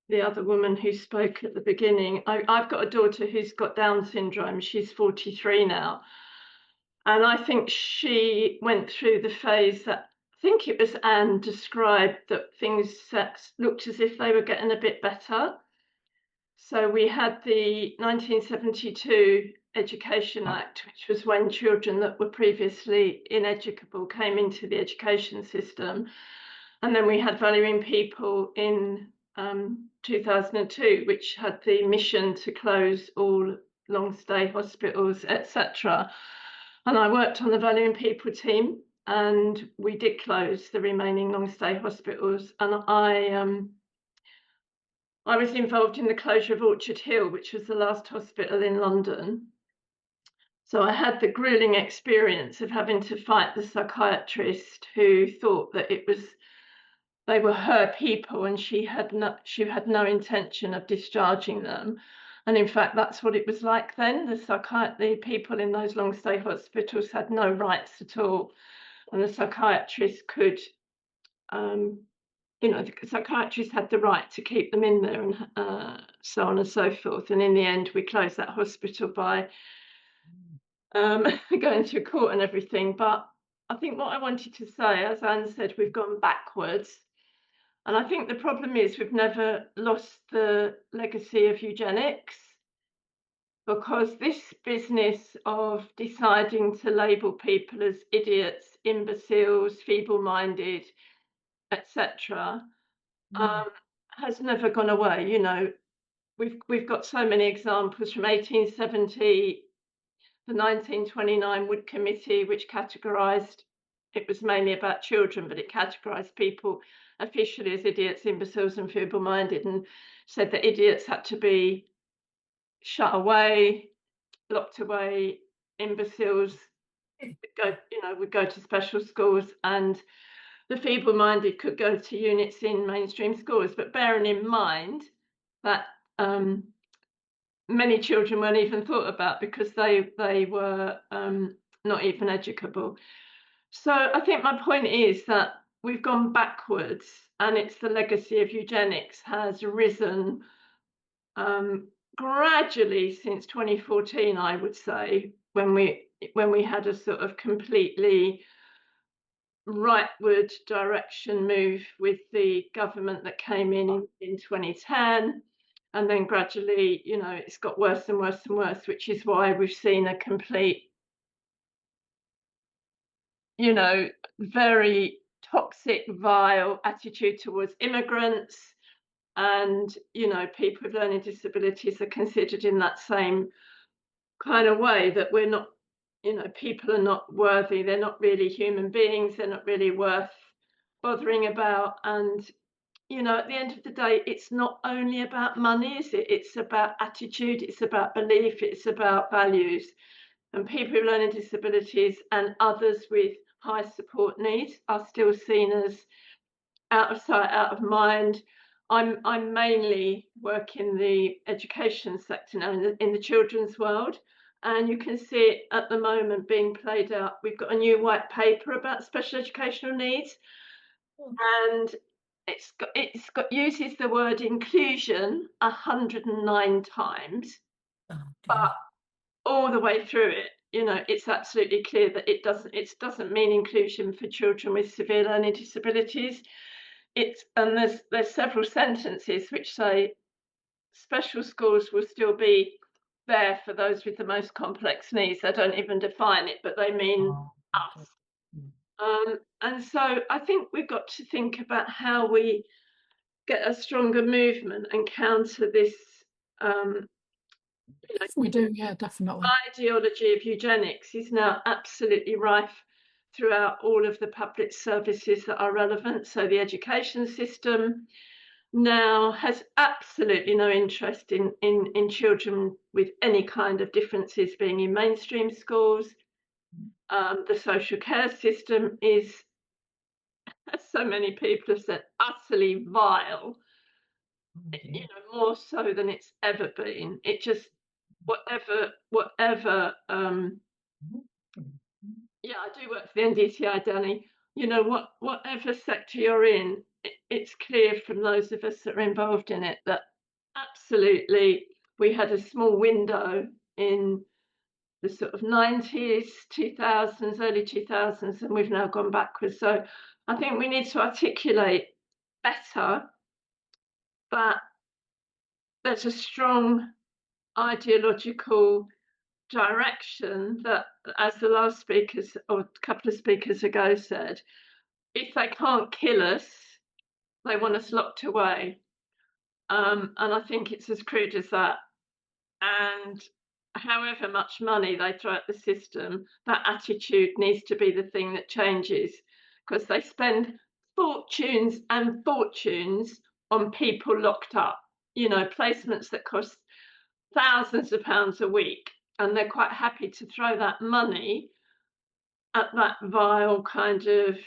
the other woman who spoke at the beginning. I've got a daughter who's got Down syndrome. She's 43 now. And I think she went through the phase that I think it was Anne described, that things looked as if they were getting a bit better. So we had the 1972 Education Act, which was when children that were previously ineducable came into the education system. And then we had Valuing People in 2002, which had the mission to close all long stay hospitals, etc. And I worked on the Valuing People team, and we did close the remaining long stay hospitals. And I was involved in the closure of Orchard Hill, which was the last hospital in London. So I had the grueling experience of having to fight the psychiatrist who thought that they were her people, and she had no intention of discharging them. And in fact, that's what it was like then. The people in those long stay hospitals had no rights at all, and the psychiatrist could, the psychiatrist had the right to keep them in there, and so on and so forth. And in the end, we closed that hospital by going to court and everything. But I think what I wanted to say, as Anne said, we've gone backwards. And I think the problem is we've never lost the legacy of eugenics, because this business of deciding to label people as idiots, imbeciles, feeble-minded, etc., has never gone away. You know, we've got so many examples from 1870, the 1929 Wood Committee, which categorised, it was mainly about children, but it categorised people officially as idiots, imbeciles, and feeble-minded, and said that idiots had to be shut away, locked away, imbeciles would go to special schools, and the feeble-minded could go to units in mainstream schools. But bearing in mind that many children weren't even thought about because they were not even educable. So I think my point is that we've gone backwards, and it's the legacy of eugenics has risen gradually since 2014, I would say, when we had a sort of completely rightward direction move with the government that came in 2010. And then gradually, it's got worse and worse and worse, which is why we've seen a complete, very toxic, vile attitude towards immigrants. And, people with learning disabilities are considered in that same kind of way, that we're not, people are not worthy. They're not really human beings. They're not really worth bothering about. And, at the end of the day, it's not only about money, is it? It's about attitude. It's about belief. It's about values. And people with learning disabilities and others with high support needs are still seen as out of sight, out of mind. I'm mainly work in the education sector now, in the children's world, and you can see it at the moment being played out. We've got a new white paper about special educational needs, and it's uses the word inclusion 109 times, but all the way through it, it's absolutely clear that it doesn't mean inclusion for children with severe learning disabilities. And there's several sentences which say special schools will still be there for those with the most complex needs. They don't even define it, but they mean us. And so I think we've got to think about how we get a stronger movement and counter this We do, yeah, definitely. ideology of eugenics is now absolutely rife throughout all of the public services that are relevant. So the education system now has absolutely no interest in children with any kind of differences being in mainstream schools. The social care system is, as so many people have said, utterly vile. More so than it's ever been. It just whatever. Yeah, I do work for the NDTI, Danny. Whatever sector you're in, it's clear from those of us that are involved in it that absolutely we had a small window in the sort of 90s, 2000s, early 2000s, and we've now gone backwards. So I think we need to articulate better that there's a strong ideological direction that, as the last speakers or a couple of speakers ago said, if they can't kill us, they want us locked away. And I think it's as crude as that. And however much money they throw at the system, that attitude needs to be the thing that changes, because they spend fortunes and fortunes on people locked up, you know, placements that cost thousands of pounds a week, and they're quite happy to throw that money at that vile kind of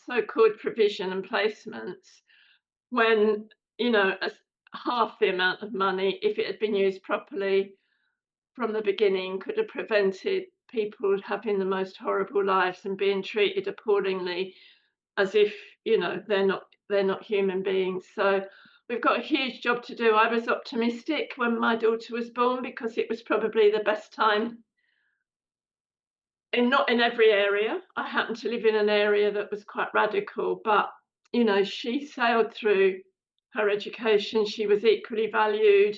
so-called provision and placements, when, you know, half the amount of money, if it had been used properly from the beginning, could have prevented people having the most horrible lives and being treated appallingly, as if, you know, they're not human beings. So we've got a huge job to do. I was optimistic when my daughter was born, because it was probably the best time. And not in every area. I happen to live in an area that was quite radical, but, you know, she sailed through her education. She was equally valued.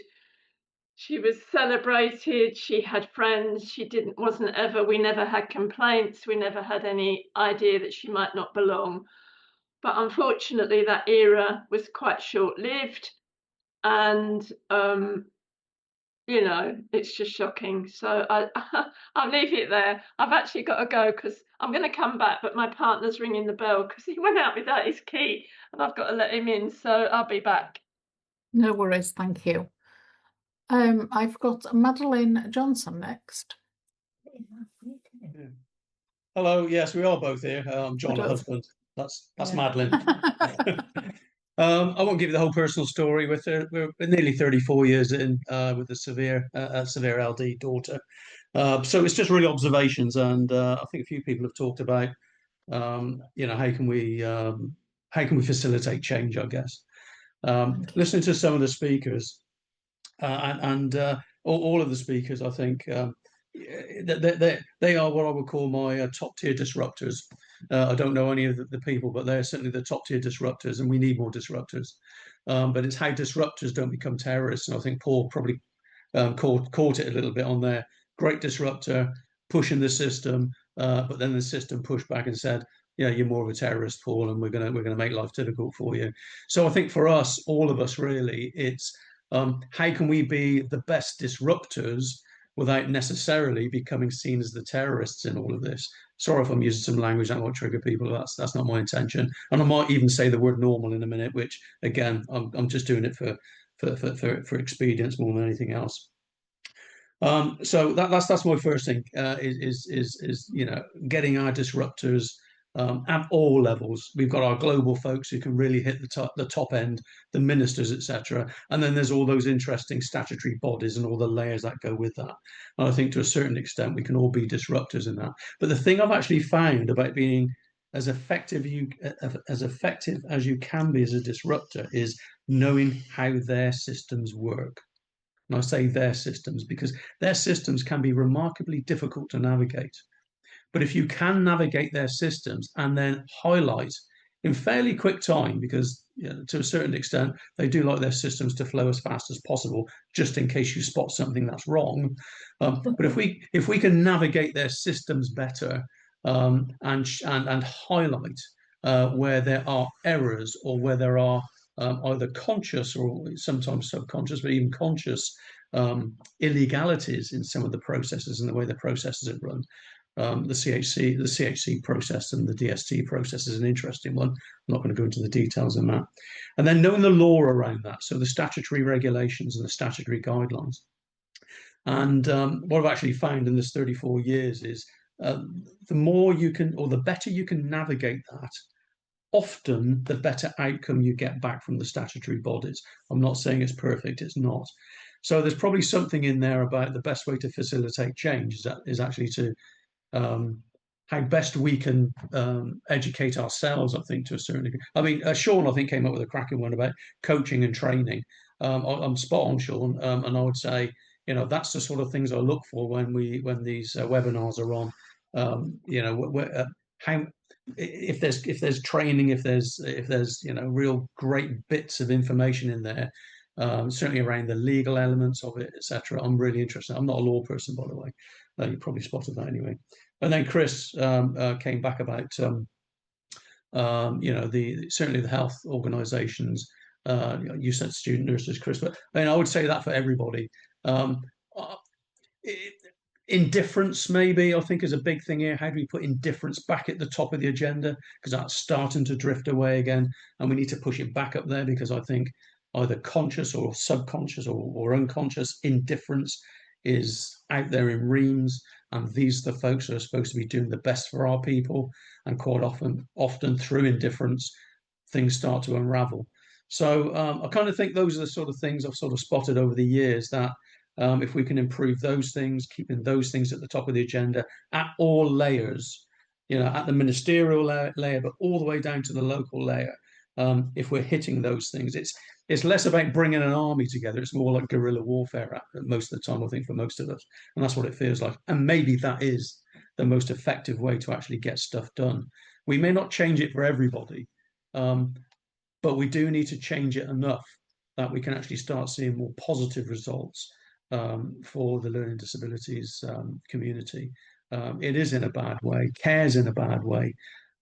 She was celebrated. She had friends. We never had complaints. We never had any idea that she might not belong. But unfortunately, that era was quite short-lived, and you know, it's just shocking. So I'll leave it there. I've actually got to go because I'm going to come back, but my partner's ringing the bell because he went out without his key, and I've got to let him in. So I'll be back. No worries, thank you. I've got Madeline Johnson next. Hello, yes, we are both here. I'm John, her husband. That's yeah. Madeline. I won't give you the whole personal story. We're nearly 34 years in with a severe LD daughter. So it's just really observations, and I think a few people have talked about, you know, how can we facilitate change, I guess. Listening to some of the speakers and all of the speakers, I think they are what I would call my top tier disruptors. I don't know any of the people, but they're certainly the top tier disruptors, and we need more disruptors. But it's how disruptors don't become terrorists. And I think Paul probably caught it a little bit on there. Great disruptor, pushing the system, but then the system pushed back and said, yeah, you're more of a terrorist, Paul, and we're gonna make life difficult for you. So I think for us, all of us, really, it's how can we be the best disruptors without necessarily becoming seen as the terrorists in all of this. Sorry if I'm using some language that might trigger people. That's not my intention. And I might even say the word normal in a minute, which again, I'm just doing it for expedience more than anything else. So that's my first thing, is you know, getting our disruptors at all levels. We've got our global folks who can really hit the top end, the ministers, etc. And then there's all those interesting statutory bodies and all the layers that go with that. And I think to a certain extent we can all be disruptors in that. But the thing I've actually found about being as effective as you can be as a disruptor is knowing how their systems work. And I say their systems because their systems can be remarkably difficult to navigate. But if you can navigate their systems and then highlight in fairly quick time, because you know, to a certain extent, they do like their systems to flow as fast as possible, just in case you spot something that's wrong. But if we can navigate their systems better and highlight where there are errors or where there are either conscious or sometimes subconscious, but even conscious illegalities in some of the processes and the way the processes are run. The CHC process and the DST process is an interesting one. I'm not going to go into the details on that. And then knowing the law around that, so the statutory regulations and the statutory guidelines. And what I've actually found in this 34 years is the more you can, or the better you can navigate that, often the better outcome you get back from the statutory bodies. I'm not saying it's perfect, it's not. So there's probably something in there about the best way to facilitate change is actually to how best we can educate ourselves, I think, to a certain degree. I mean, Sean, I think, came up with a cracking one about coaching and training. I'm spot on, Sean, and I would say, You know, that's the sort of things I look for when these webinars are on. You know, how if there's training, if there's you know, real great bits of information in there, certainly around the legal elements of it, etc. I'm really interested. I'm not a law person, by the way. You probably spotted that anyway. And then Chris came back about you know, certainly the health organisations. You said student nurses, Chris, but I mean, I would say that for everybody. Indifference, maybe, I think, is a big thing here. How do we put indifference back at the top of the agenda? Because that's starting to drift away again, and we need to push it back up there, because I think either conscious or subconscious or unconscious indifference is out there in reams, and these are the folks that are supposed to be doing the best for our people, and quite often through indifference, things start to unravel. So I kind of think those are the sort of things I've sort of spotted over the years, that if we can improve those things, keeping those things at the top of the agenda at all layers, you know, at the ministerial layer, but all the way down to the local layer. If we're hitting those things, it's less about bringing an army together. It's more like guerrilla warfare most of the time, I think, for most of us. And that's what it feels like. And maybe that is the most effective way to actually get stuff done. We may not change it for everybody, but we do need to change it enough that we can actually start seeing more positive results for the learning disabilities community. It is in a bad way, care's in a bad way.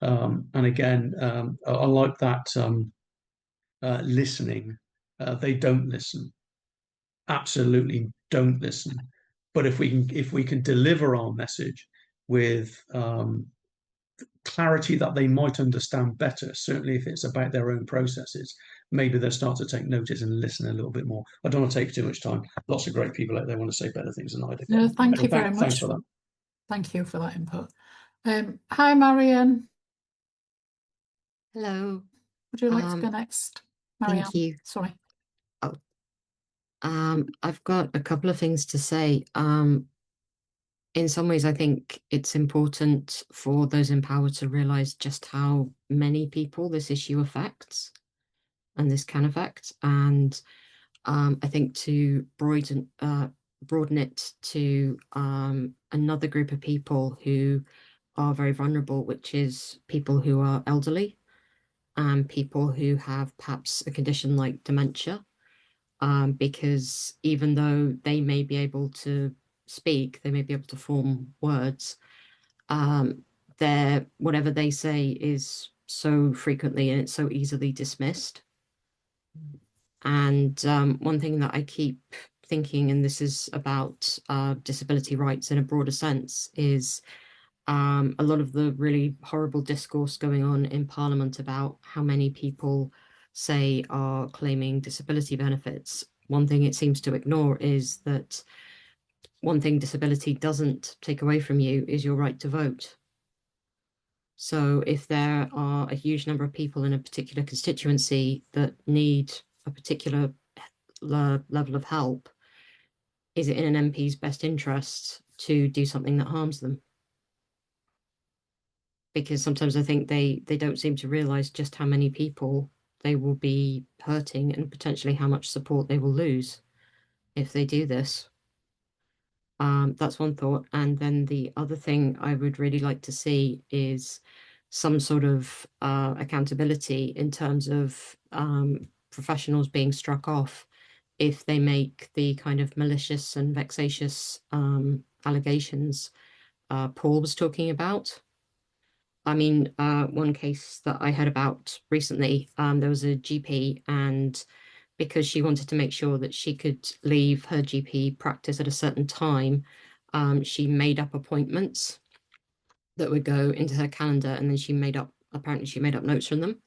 And again, I like that listening. They don't listen, absolutely don't listen. But if we can deliver our message with clarity that they might understand better, certainly if it's about their own processes, maybe they'll start to take notice and listen a little bit more. I don't want to take too much time. Lots of great people out there want to say better things than I do. No, thank you very much. Thanks for that. Thank you for that input. Hi, Marianne. Hello. Would you like to go next, Marianne? Thank you. Sorry. Oh, I've got a couple of things to say. In some ways, I think it's important for those in power to realise just how many people this issue affects and this can affect. And I think to broaden it to another group of people who are very vulnerable, which is people who are elderly and people who have perhaps a condition like dementia, because even though they may be able to speak, they may be able to form words, whatever they say is so frequently and it's so easily dismissed. And one thing that I keep thinking, and this is about disability rights in a broader sense, is a lot of the really horrible discourse going on in Parliament about how many people say are claiming disability benefits. One thing it seems to ignore is that one thing disability doesn't take away from you is your right to vote. So if there are a huge number of people in a particular constituency that need a particular level of help, is it in an MP's best interest to do something that harms them? Because sometimes I think they don't seem to realise just how many people they will be hurting and potentially how much support they will lose if they do this. That's one thought. And then the other thing I would really like to see is some sort of accountability in terms of professionals being struck off if they make the kind of malicious and vexatious allegations Paul was talking about. I mean, one case that I heard about recently, there was a GP, and because she wanted to make sure that she could leave her GP practice at a certain time, she made up appointments that would go into her calendar, and then apparently she made up notes from them.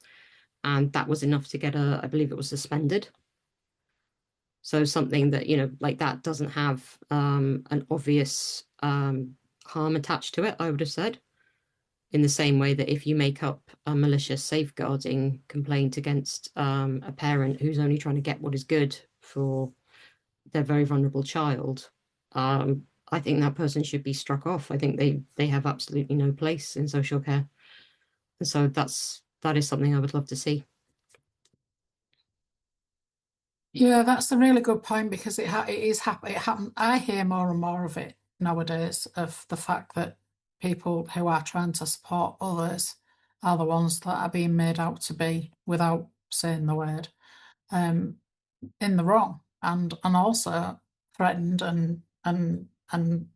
And that was enough to get her, I believe it was suspended. So something that, you know, like that doesn't have an obvious harm attached to it, I would have said. In the same way that if you make up a malicious safeguarding complaint against a parent who's only trying to get what is good for their very vulnerable child, I think that person should be struck off. I think they have absolutely no place in social care. And so that is something I would love to see. Yeah, that's a really good point, because it is happening. It happen. I hear more and more of it nowadays, of the fact that people who are trying to support others are the ones that are being made out to be, without saying the word, in the wrong, and also threatened and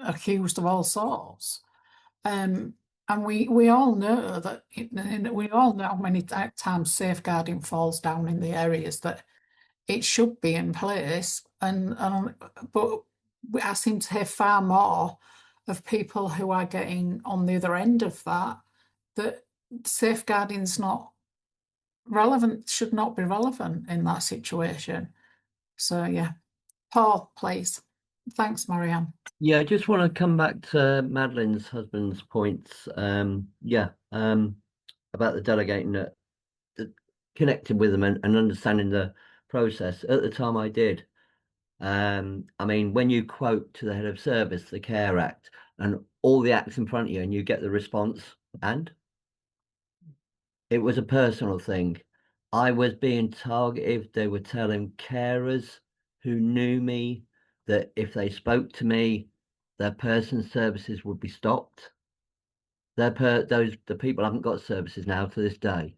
accused of all sorts. And we all know that we all know how many times safeguarding falls down in the areas that it should be in place, but I seem to hear far more of people who are getting on the other end of that safeguarding's not relevant, should not be relevant in that situation. So yeah, Paul, please. Thanks, Marianne. Yeah, I just want to come back to Madeline's husband's points. About the delegating, connecting with them and understanding the process. At the time, I did. I mean, when you quote to the head of service the Care Act and all the acts in front of you, and you get the response, and it was a personal thing. I was being targeted. They were telling carers who knew me that if they spoke to me, their person services would be stopped. The people haven't got services now to this day.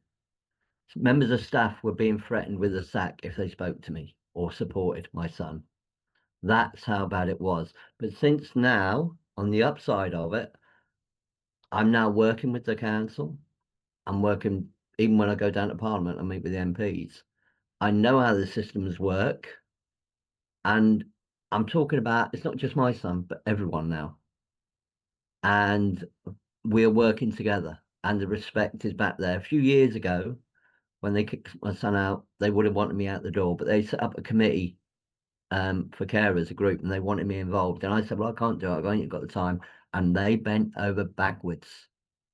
Members of staff were being threatened with a sack if they spoke to me or supported my son. That's how bad it was. But since now, on the upside of it, I'm now working with the council. I'm working, even when I go down to Parliament and meet with the MPs. I know how the systems work. And I'm talking about, it's not just my son, but everyone now. And we're working together, and the respect is back there. A few years ago, when they kicked my son out, they would have wanted me out the door, but they set up a committee for carers, a group, and they wanted me involved. And I said, well, I can't do it. I ain't got the time. And they bent over backwards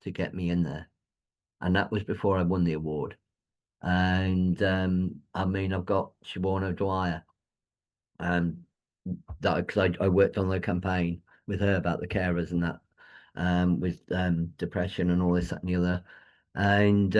to get me in there. And that was before I won the award. And I mean, I've got Siobhan O'Dwyer, because I worked on the campaign with her about the carers and that, with depression and all this, that, and the other. And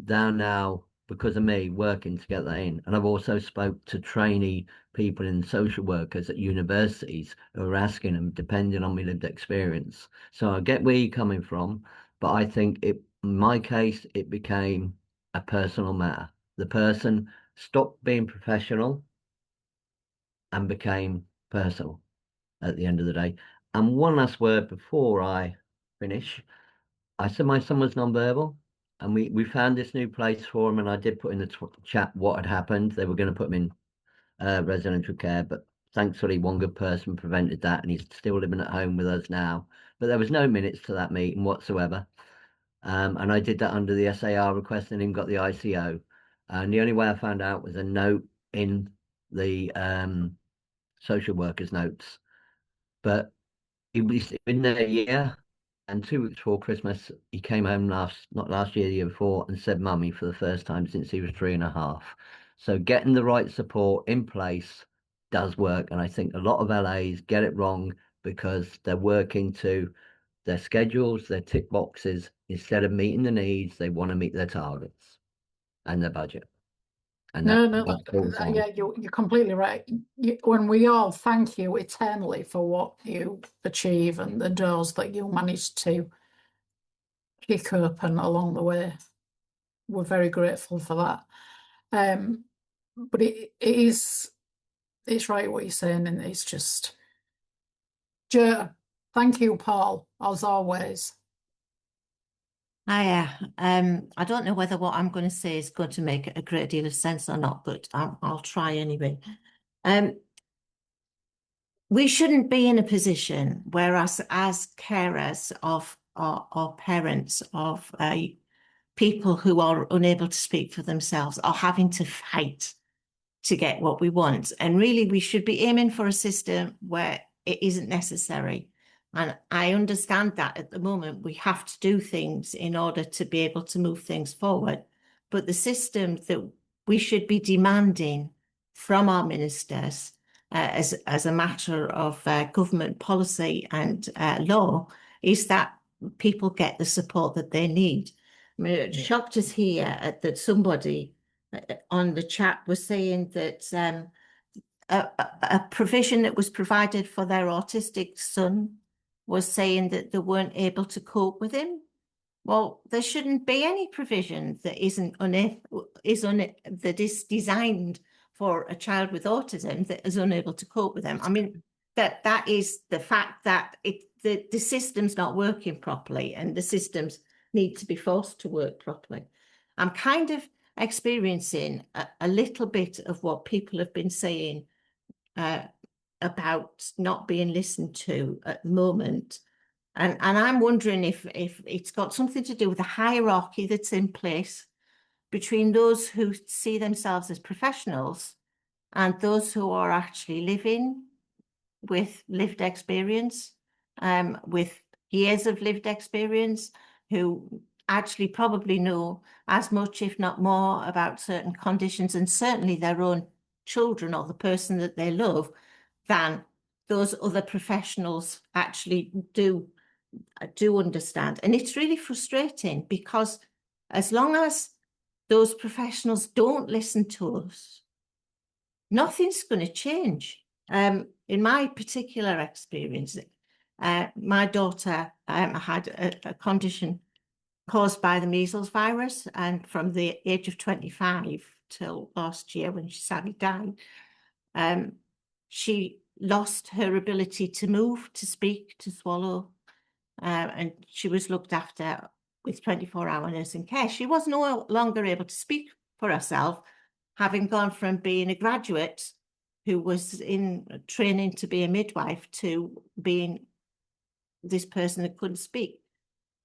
they're now, because of me, working to get that in. And I've also spoke to trainee people in social workers at universities who are asking them, depending on my lived experience. So I get where you're coming from, but I think in my case, it became a personal matter. The person stopped being professional and became personal at the end of the day. And one last word before I finish. I said my son was nonverbal, and we found this new place for him, and I did put in the chat what had happened. They were going to put him in residential care, but thankfully one good person prevented that, and he's still living at home with us now. But there was no minutes to that meeting whatsoever. And I did that under the SAR request, and him got the ICO. And the only way I found out was a note in the social worker's notes. But he was in there a year, and 2 weeks before Christmas, he came home not last year, the year before, and said mummy for the first time since he was 3.5. So getting the right support in place does work. And I think a lot of LAs get it wrong because they're working to their schedules, their tick boxes. Instead of meeting the needs, they want to meet their targets and their budget. And yeah, you're completely right. When we all thank you eternally for what you achieve and the doors that you managed to kick open along the way, we're very grateful for that. But it's right what you're saying, and it's just, thank you, Paul, as always. Hiya. I don't know whether what I'm going to say is going to make a great deal of sense or not, but I'll try anyway. We shouldn't be in a position where us as carers of or parents of people who are unable to speak for themselves are having to fight to get what we want. And really, we should be aiming for a system where it isn't necessary. And I understand that at the moment we have to do things in order to be able to move things forward. But the system that we should be demanding from our ministers as a matter of government policy and law is that people get the support that they need. I mean, it shocked us here that somebody on the chat was saying that a provision that was provided for their autistic son was saying that they weren't able to cope with him. Well, there shouldn't be any provision that that is designed for a child with autism that is unable to cope with them. I mean, that is the fact that the system's not working properly, and the systems need to be forced to work properly. I'm kind of experiencing a little bit of what people have been saying about not being listened to at the moment. And I'm wondering if it's got something to do with the hierarchy that's in place between those who see themselves as professionals and those who are actually living with lived experience, with years of lived experience, who actually probably know as much, if not more, about certain conditions, and certainly their own children or the person that they love, than those other professionals actually do understand. And it's really frustrating, because as long as those professionals don't listen to us, nothing's going to change. In my particular experience, my daughter had a condition caused by the measles virus, and from the age of 25 till last year, when she sadly died, she lost her ability to move, to speak, to swallow, and she was looked after with 24-hour nursing care. She was no longer able to speak for herself, having gone from being a graduate who was in training to be a midwife to being this person that couldn't speak.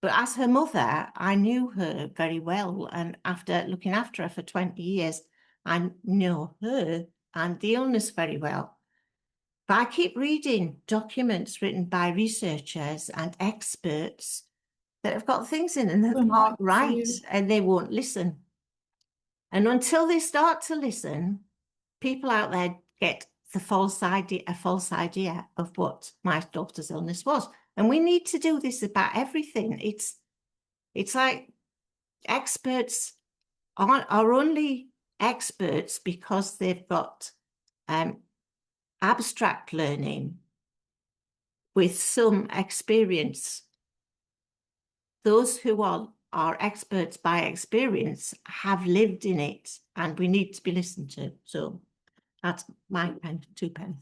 But as her mother, I knew her very well, and after looking after her for 20 years, I know her and the illness very well. But I keep reading documents written by researchers and experts that have got things in and that aren't right, and they won't listen. And until they start to listen, people out there get a false idea of what my daughter's illness was. And we need to do this about everything. It's like experts are only experts because they've got abstract learning with some experience. Those who are experts by experience have lived in it, and we need to be listened to. So that's my pen, 2 pence.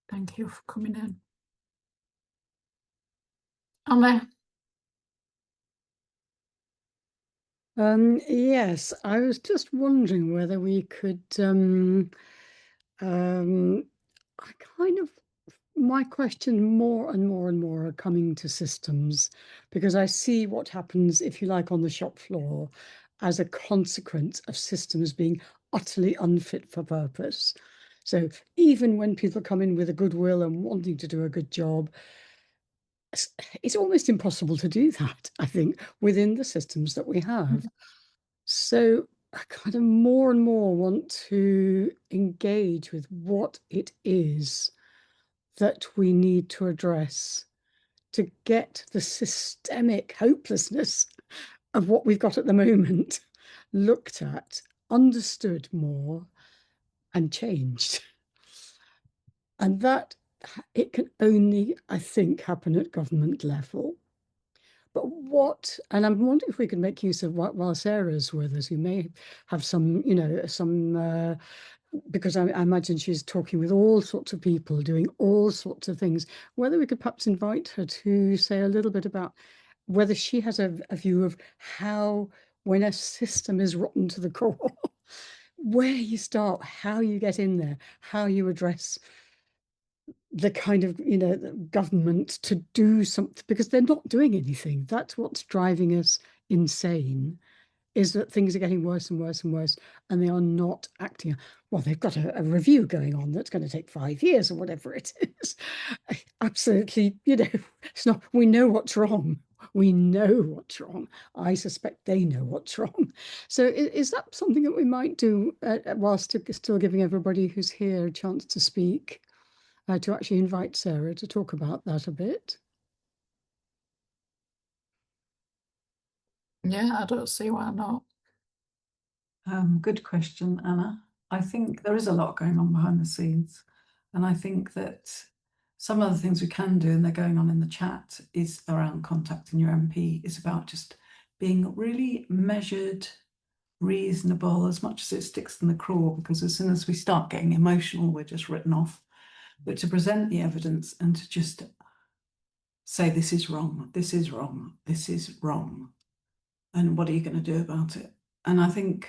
Thank you for coming in. Anna? Yes, I was just wondering whether we could my question more and more are coming to systems, because I see what happens, if you like, on the shop floor as a consequence of systems being utterly unfit for purpose. So even when people come in with a goodwill and wanting to do a good job, it's almost impossible to do that, I think, within the systems that we have. So I kind of more and more want to engage with what it is that we need to address to get the systemic hopelessness of what we've got at the moment looked at, understood more, and changed. And that it can only, I think, happen at government level. But and I'm wondering if we could make use of while Sarah's with us, who may have some, because I imagine she's talking with all sorts of people, doing all sorts of things, whether we could perhaps invite her to say a little bit about whether she has a view of how, when a system is rotten to the core, where you start, how you get in there, how you address the kind of, the government to do something, because they're not doing anything. That's what's driving us insane, is that things are getting worse and worse and worse, and they are not acting. Well, they've got a review going on that's going to take 5 years or whatever it is. Absolutely, it's not, we know what's wrong. We know what's wrong. I suspect they know what's wrong. So is that something that we might do whilst still giving everybody who's here a chance to speak, to actually invite Sarah to talk about that a bit? Yeah, I don't see why not. Good question, Anna. I think there is a lot going on behind the scenes. And I think that some of the things we can do, and they're going on in the chat, is around contacting your MP. It's about just being really measured, reasonable, as much as it sticks in the craw, because as soon as we start getting emotional, we're just written off. But to present the evidence and to just say, this is wrong, this is wrong, this is wrong. And what are you going to do about it? And I think,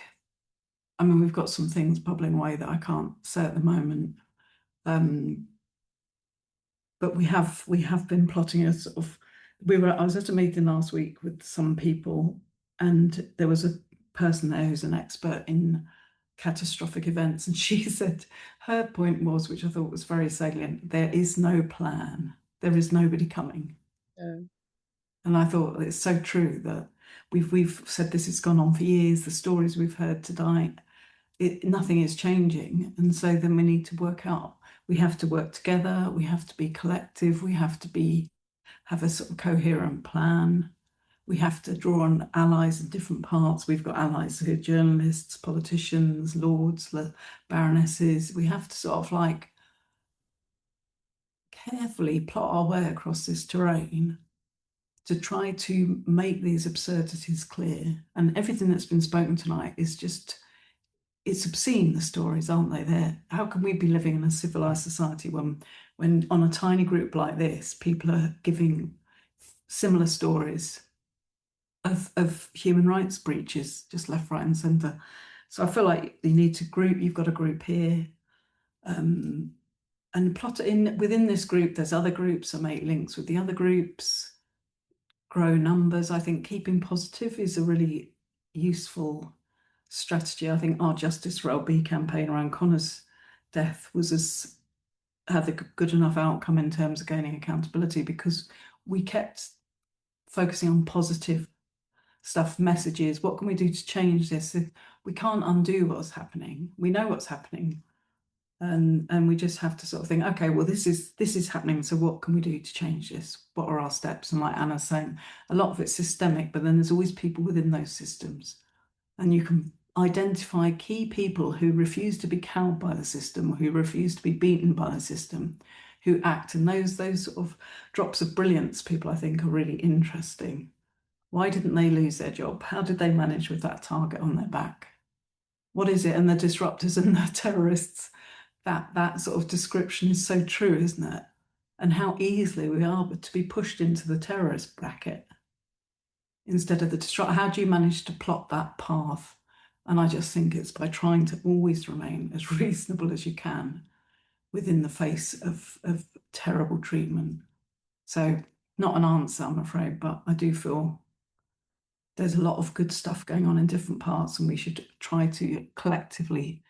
I mean, we've got some things bubbling away that I can't say at the moment. But we have been plotting a sort of, I was at a meeting last week with some people, and there was a person there who's an expert in catastrophic events, and she said her point was, which I thought was very salient, there is no plan, there is nobody coming. And I thought it's so true that we've said this has gone on for years, the stories we've heard tonight, nothing is changing. And so then we need to work out, we have to work together, we have to be collective, we have to have a sort of coherent plan. We have to draw on allies in different parts. We've got allies who are journalists, politicians, lords, baronesses. We have to sort of like carefully plot our way across this terrain to try to make these absurdities clear. And everything that's been spoken tonight is just, it's obscene, the stories, aren't they? How can we be living in a civilized society when on a tiny group like this, people are giving similar stories of human rights breaches, just left, right and centre. So I feel like you need to group, you've got a group here, and plot it in within this group. There's other groups, and make links with the other groups, grow numbers. I think keeping positive is a really useful strategy. I think our Justice for LB campaign around Connor's death had a good enough outcome in terms of gaining accountability, because we kept focusing on positive stuff, messages. What can we do to change this? We can't undo what's happening. We know what's happening. And we just have to sort of think, okay, well, this is happening. So what can we do to change this? What are our steps? And like Anna's saying, a lot of it's systemic, but then there's always people within those systems. And you can identify key people who refuse to be cowed by the system, who refuse to be beaten by the system, who act. And those sort of drops of brilliance people, I think, are really interesting. Why didn't they lose their job? How did they manage with that target on their back? What is it? And the disruptors and the terrorists, that sort of description is so true, isn't it? And how easily we are to be pushed into the terrorist bracket instead of the disruptor. How do you manage to plot that path? And I just think it's by trying to always remain as reasonable as you can within the face of terrible treatment. So not an answer, I'm afraid, but I do feel there's a lot of good stuff going on in different parts, and we should try to collectively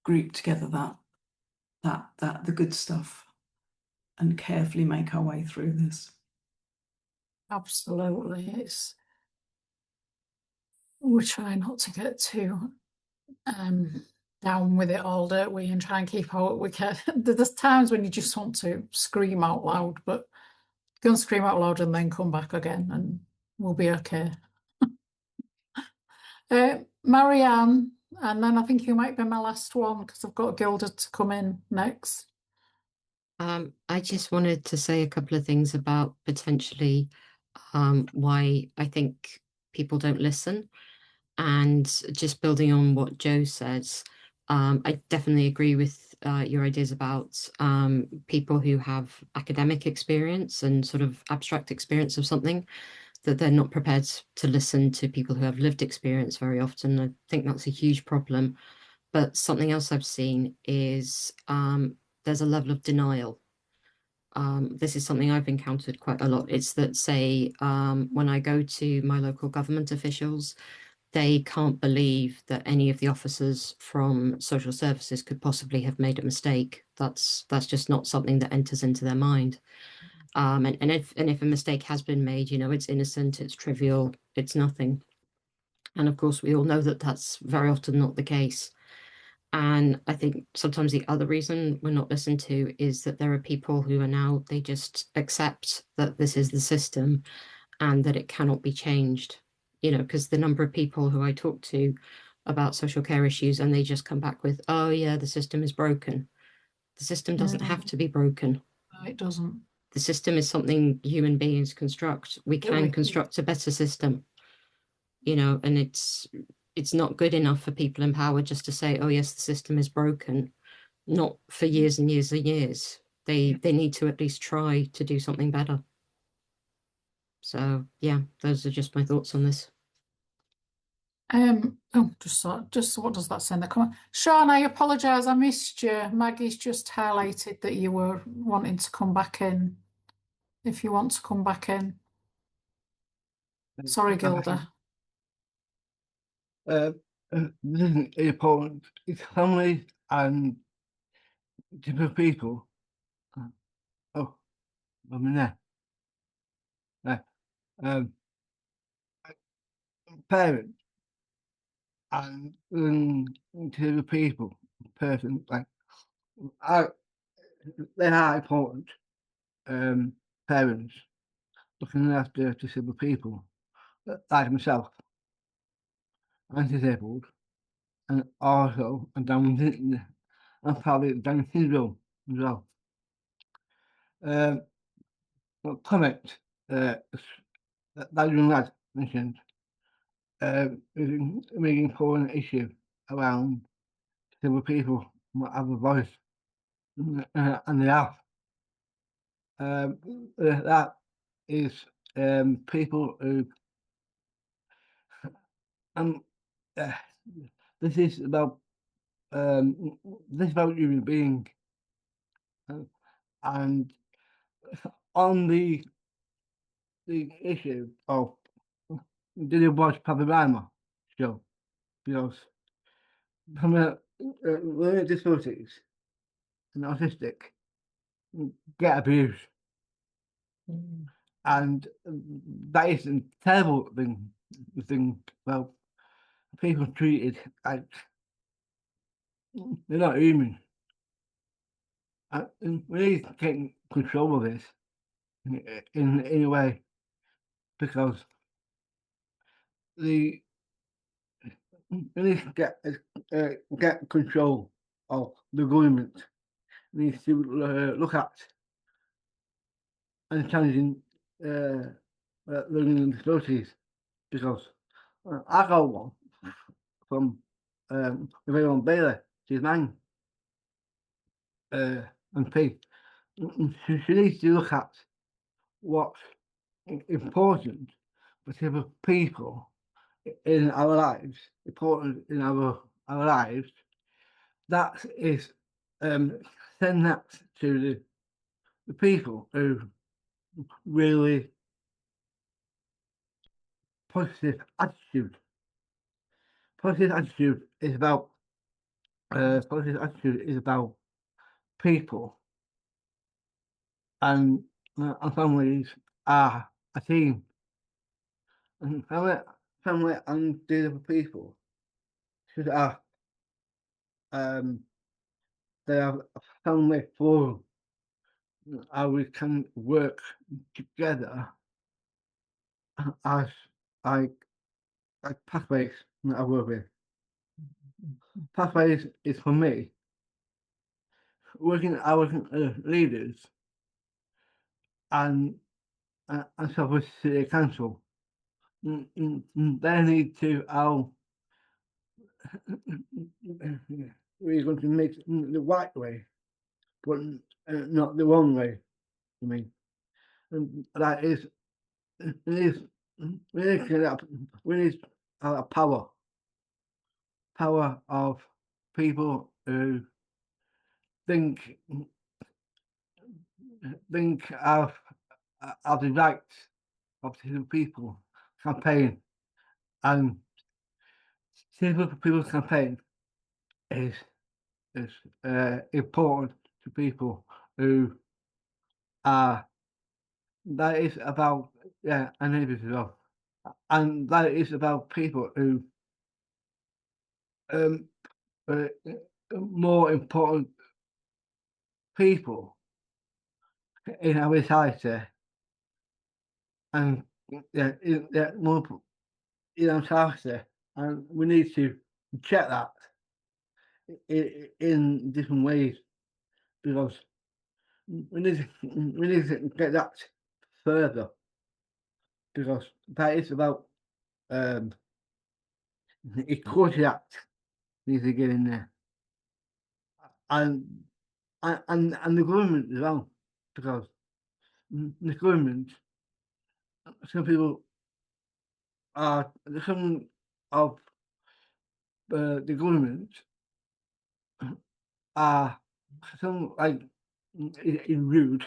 group together the good stuff and carefully make our way through this. Absolutely. We try not to get too down with it all, don't we, and try and keep out we can. There's times when you just want to scream out loud, but go and scream out loud and then come back again and we'll be okay. Marianne, and then I think you might be my last one because I've got Gilda to come in next. I just wanted to say a couple of things about potentially why I think people don't listen. And just building on what Joe says, I definitely agree with your ideas about people who have academic experience and sort of abstract experience of something, that they're not prepared to listen to people who have lived experience very often. I think that's a huge problem. But something else I've seen is there's a level of denial. This is something I've encountered quite a lot. It's that, say, when I go to my local government officials, they can't believe that any of the officers from social services could possibly have made a mistake. That's just not something that enters into their mind. And if a mistake has been made, you know, it's innocent, it's trivial, it's nothing. And of course, we all know that that's very often not the case. And I think sometimes the other reason we're not listened to is that there are people who are now, they just accept that this is the system and that it cannot be changed. You know, because the number of people who I talk to about social care issues and they just come back with, oh yeah, the system is broken. The system doesn't have to be broken. No, it doesn't. The system is something human beings construct. We can construct a better system, you know, and it's not good enough for people in power just to say, oh yes, the system is broken. Not for years and years and years. They need to at least try to do something better. So yeah, those are just my thoughts on this. Just what does that say in the comment? Sean, I apologise, I missed you. Maggie's just highlighted that you were wanting to come back in. If you want to come back in. Sorry, Gilda. This is important. It's family and different people. Oh, I'm in there. Parents and to the people, person, like they are important. Parents looking after disabled people, like myself. I'm disabled, and also I'm Down syndrome, and probably Down syndrome as well. Comment that young lad mentioned is a really important issue around disabled people who have a voice, and they have. That is people who this is about human being, and on the issue of did you watch Panorama show, because from learning disabilities and autistic get abused, and that is a terrible thing. Well, people treated like they're not human. And we need to take control of this in a way, because we need to get control of the government. We need to look at and challenging learning disabilities, because I got one from the very own Bailey. She's mine. And P. She needs to look at what's important for people in our lives, important in our lives. That is send that to the people who really positive attitude. Positive attitude is about people, and families are a team. And family and disabled people should have they have a family forum how we can work together as like pathways that I work with. Pathways is for me working leaders and with city council. They need to we're going to make the right way, but not the wrong way. I mean, and that is we need power of people who think of the rights of disabled people campaign, and disabled people campaign is important to people who are. That is about and neighbours as well, and that is about people who more important people in our society, and more in our society, and we need to check that in different ways, because we need to get that further, because that is about the Equality Act needs to get in there, and the government as well, because the government, some people are, some of the government are some like in rude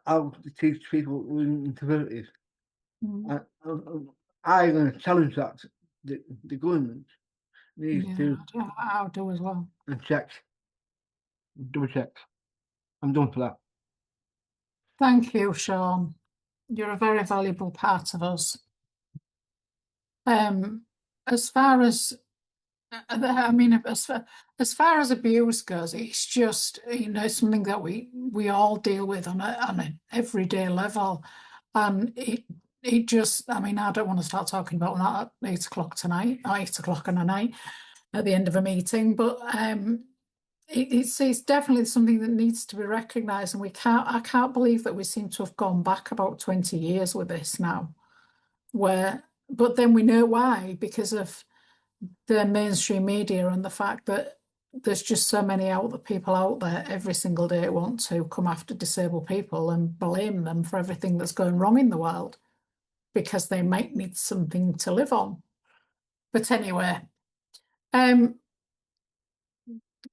how to teach people with disabilities. I'm going to challenge that. The government needs to I'll do as well. And check, double check. I'm done for that. Thank you, Sean. You're a very valuable part of us. As far as I mean, as far as abuse goes, it's just, you know, something that we all deal with on an everyday level, and it just, I mean, I don't want to start talking about that at 8 o'clock tonight, 8 o'clock on a night at the end of a meeting, but it's definitely something that needs to be recognised, and I can't believe that we seem to have gone back about 20 years with this now, but then we know why, because of the mainstream media and the fact that there's just so many people out there every single day want to come after disabled people and blame them for everything that's going wrong in the world because they might need something to live on. But anyway,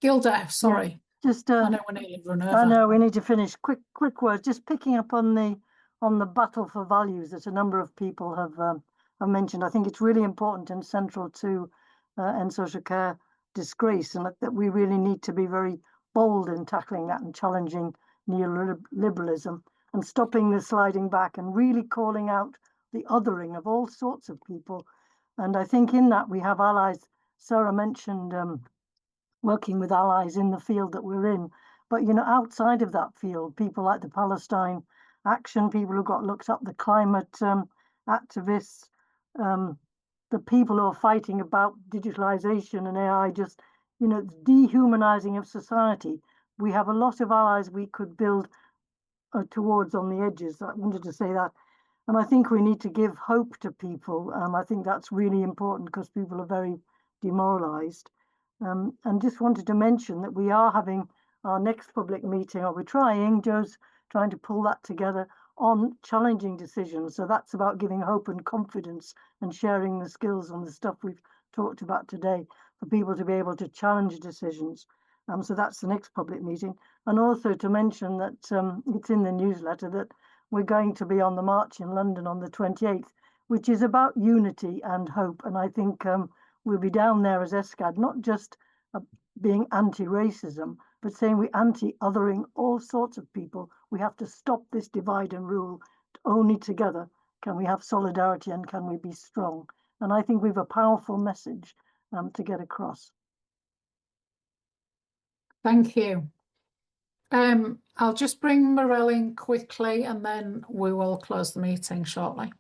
Gilda, sorry. Just I know we need to run over. I know we need to finish. Quick words. Just picking up on the battle for values that a number of people have mentioned. I think it's really important and central to end social care disgrace, and that we really need to be very bold in tackling that and challenging neoliberalism and stopping the sliding back and really calling out the othering of all sorts of people. And I think in that we have allies. Sarah mentioned working with allies in the field that we're in, but you know, outside of that field, people like the Palestine Action, people who got looked up, the climate activists, the people who are fighting about digitalization and AI, just, you know, dehumanizing of society. We have a lot of allies we could build towards on the edges. I wanted to say that. And I think we need to give hope to people. I think that's really important because people are very demoralized. And just wanted to mention that we are having our next public meeting, or we're trying, Joe's trying to pull that together on challenging decisions. So that's about giving hope and confidence and sharing the skills and the stuff we've talked about today for people to be able to challenge decisions. So that's the next public meeting. And also to mention that it's in the newsletter that we're going to be on the march in London on the 28th, which is about unity and hope. And I think we'll be down there as ESCaD, not just being anti-racism, but saying we're anti-othering all sorts of people. We have to stop this divide and rule. Only together can we have solidarity and can we be strong. And I think we've a powerful message to get across. Thank you. I'll just bring Morel in quickly and then we will close the meeting shortly.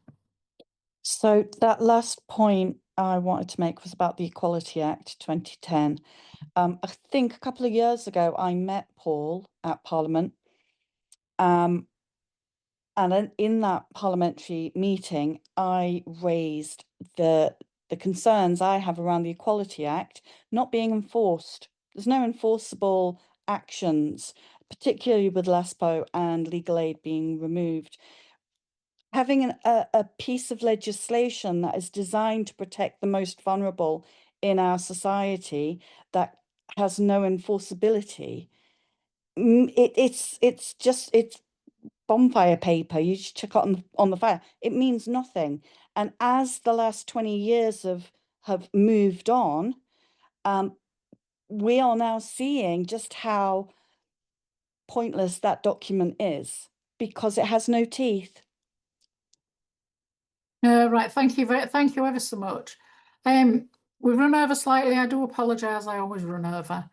So that last point I wanted to make was about the Equality Act 2010. I think a couple of years ago, I met Paul at Parliament. And in that parliamentary meeting, I raised the concerns I have around the Equality Act not being enforced. There's no enforceable actions, particularly with LESPO and legal aid being removed. Having a piece of legislation that is designed to protect the most vulnerable in our society that has no enforceability, it's bonfire paper. You just chuck it on the fire. It means nothing. And as the last 20 years have moved on, we are now seeing just how pointless that document is because it has no teeth. Right, thank you ever so much. We've run over slightly. I do apologise. I always run over.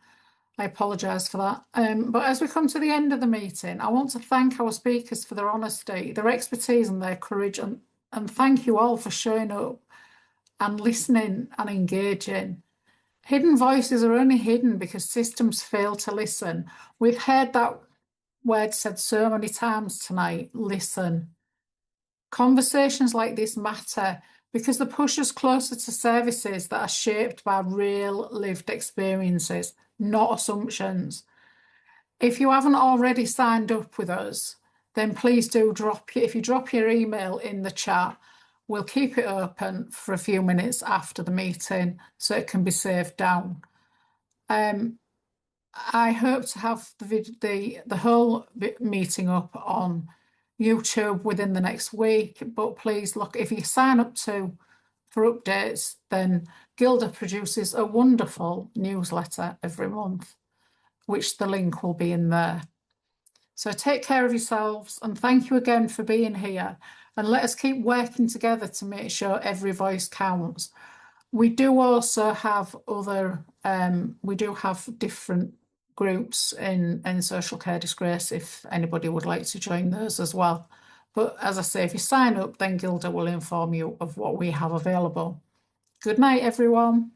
I apologise for that. But as we come to the end of the meeting, I want to thank our speakers for their honesty, their expertise and their courage, and thank you all for showing up and listening and engaging. Hidden voices are only hidden because systems fail to listen. We've heard that word said so many times tonight, listen. Conversations like this matter because they push us closer to services that are shaped by real lived experiences, not assumptions. If you haven't already signed up with us, then please do if you drop your email in the chat, we'll keep it open for a few minutes after the meeting so it can be saved down. I hope to have the whole meeting up on YouTube within the next week, but please look, if you sign up for updates, then Gilda produces a wonderful newsletter every month, which the link will be in there. So take care of yourselves and thank you again for being here, and let us keep working together to make sure every voice counts. We do also have different groups in social care disgrace if anybody would like to join those as well. But as I say, if you sign up, then Gilda will inform you of what we have available. Good night, everyone.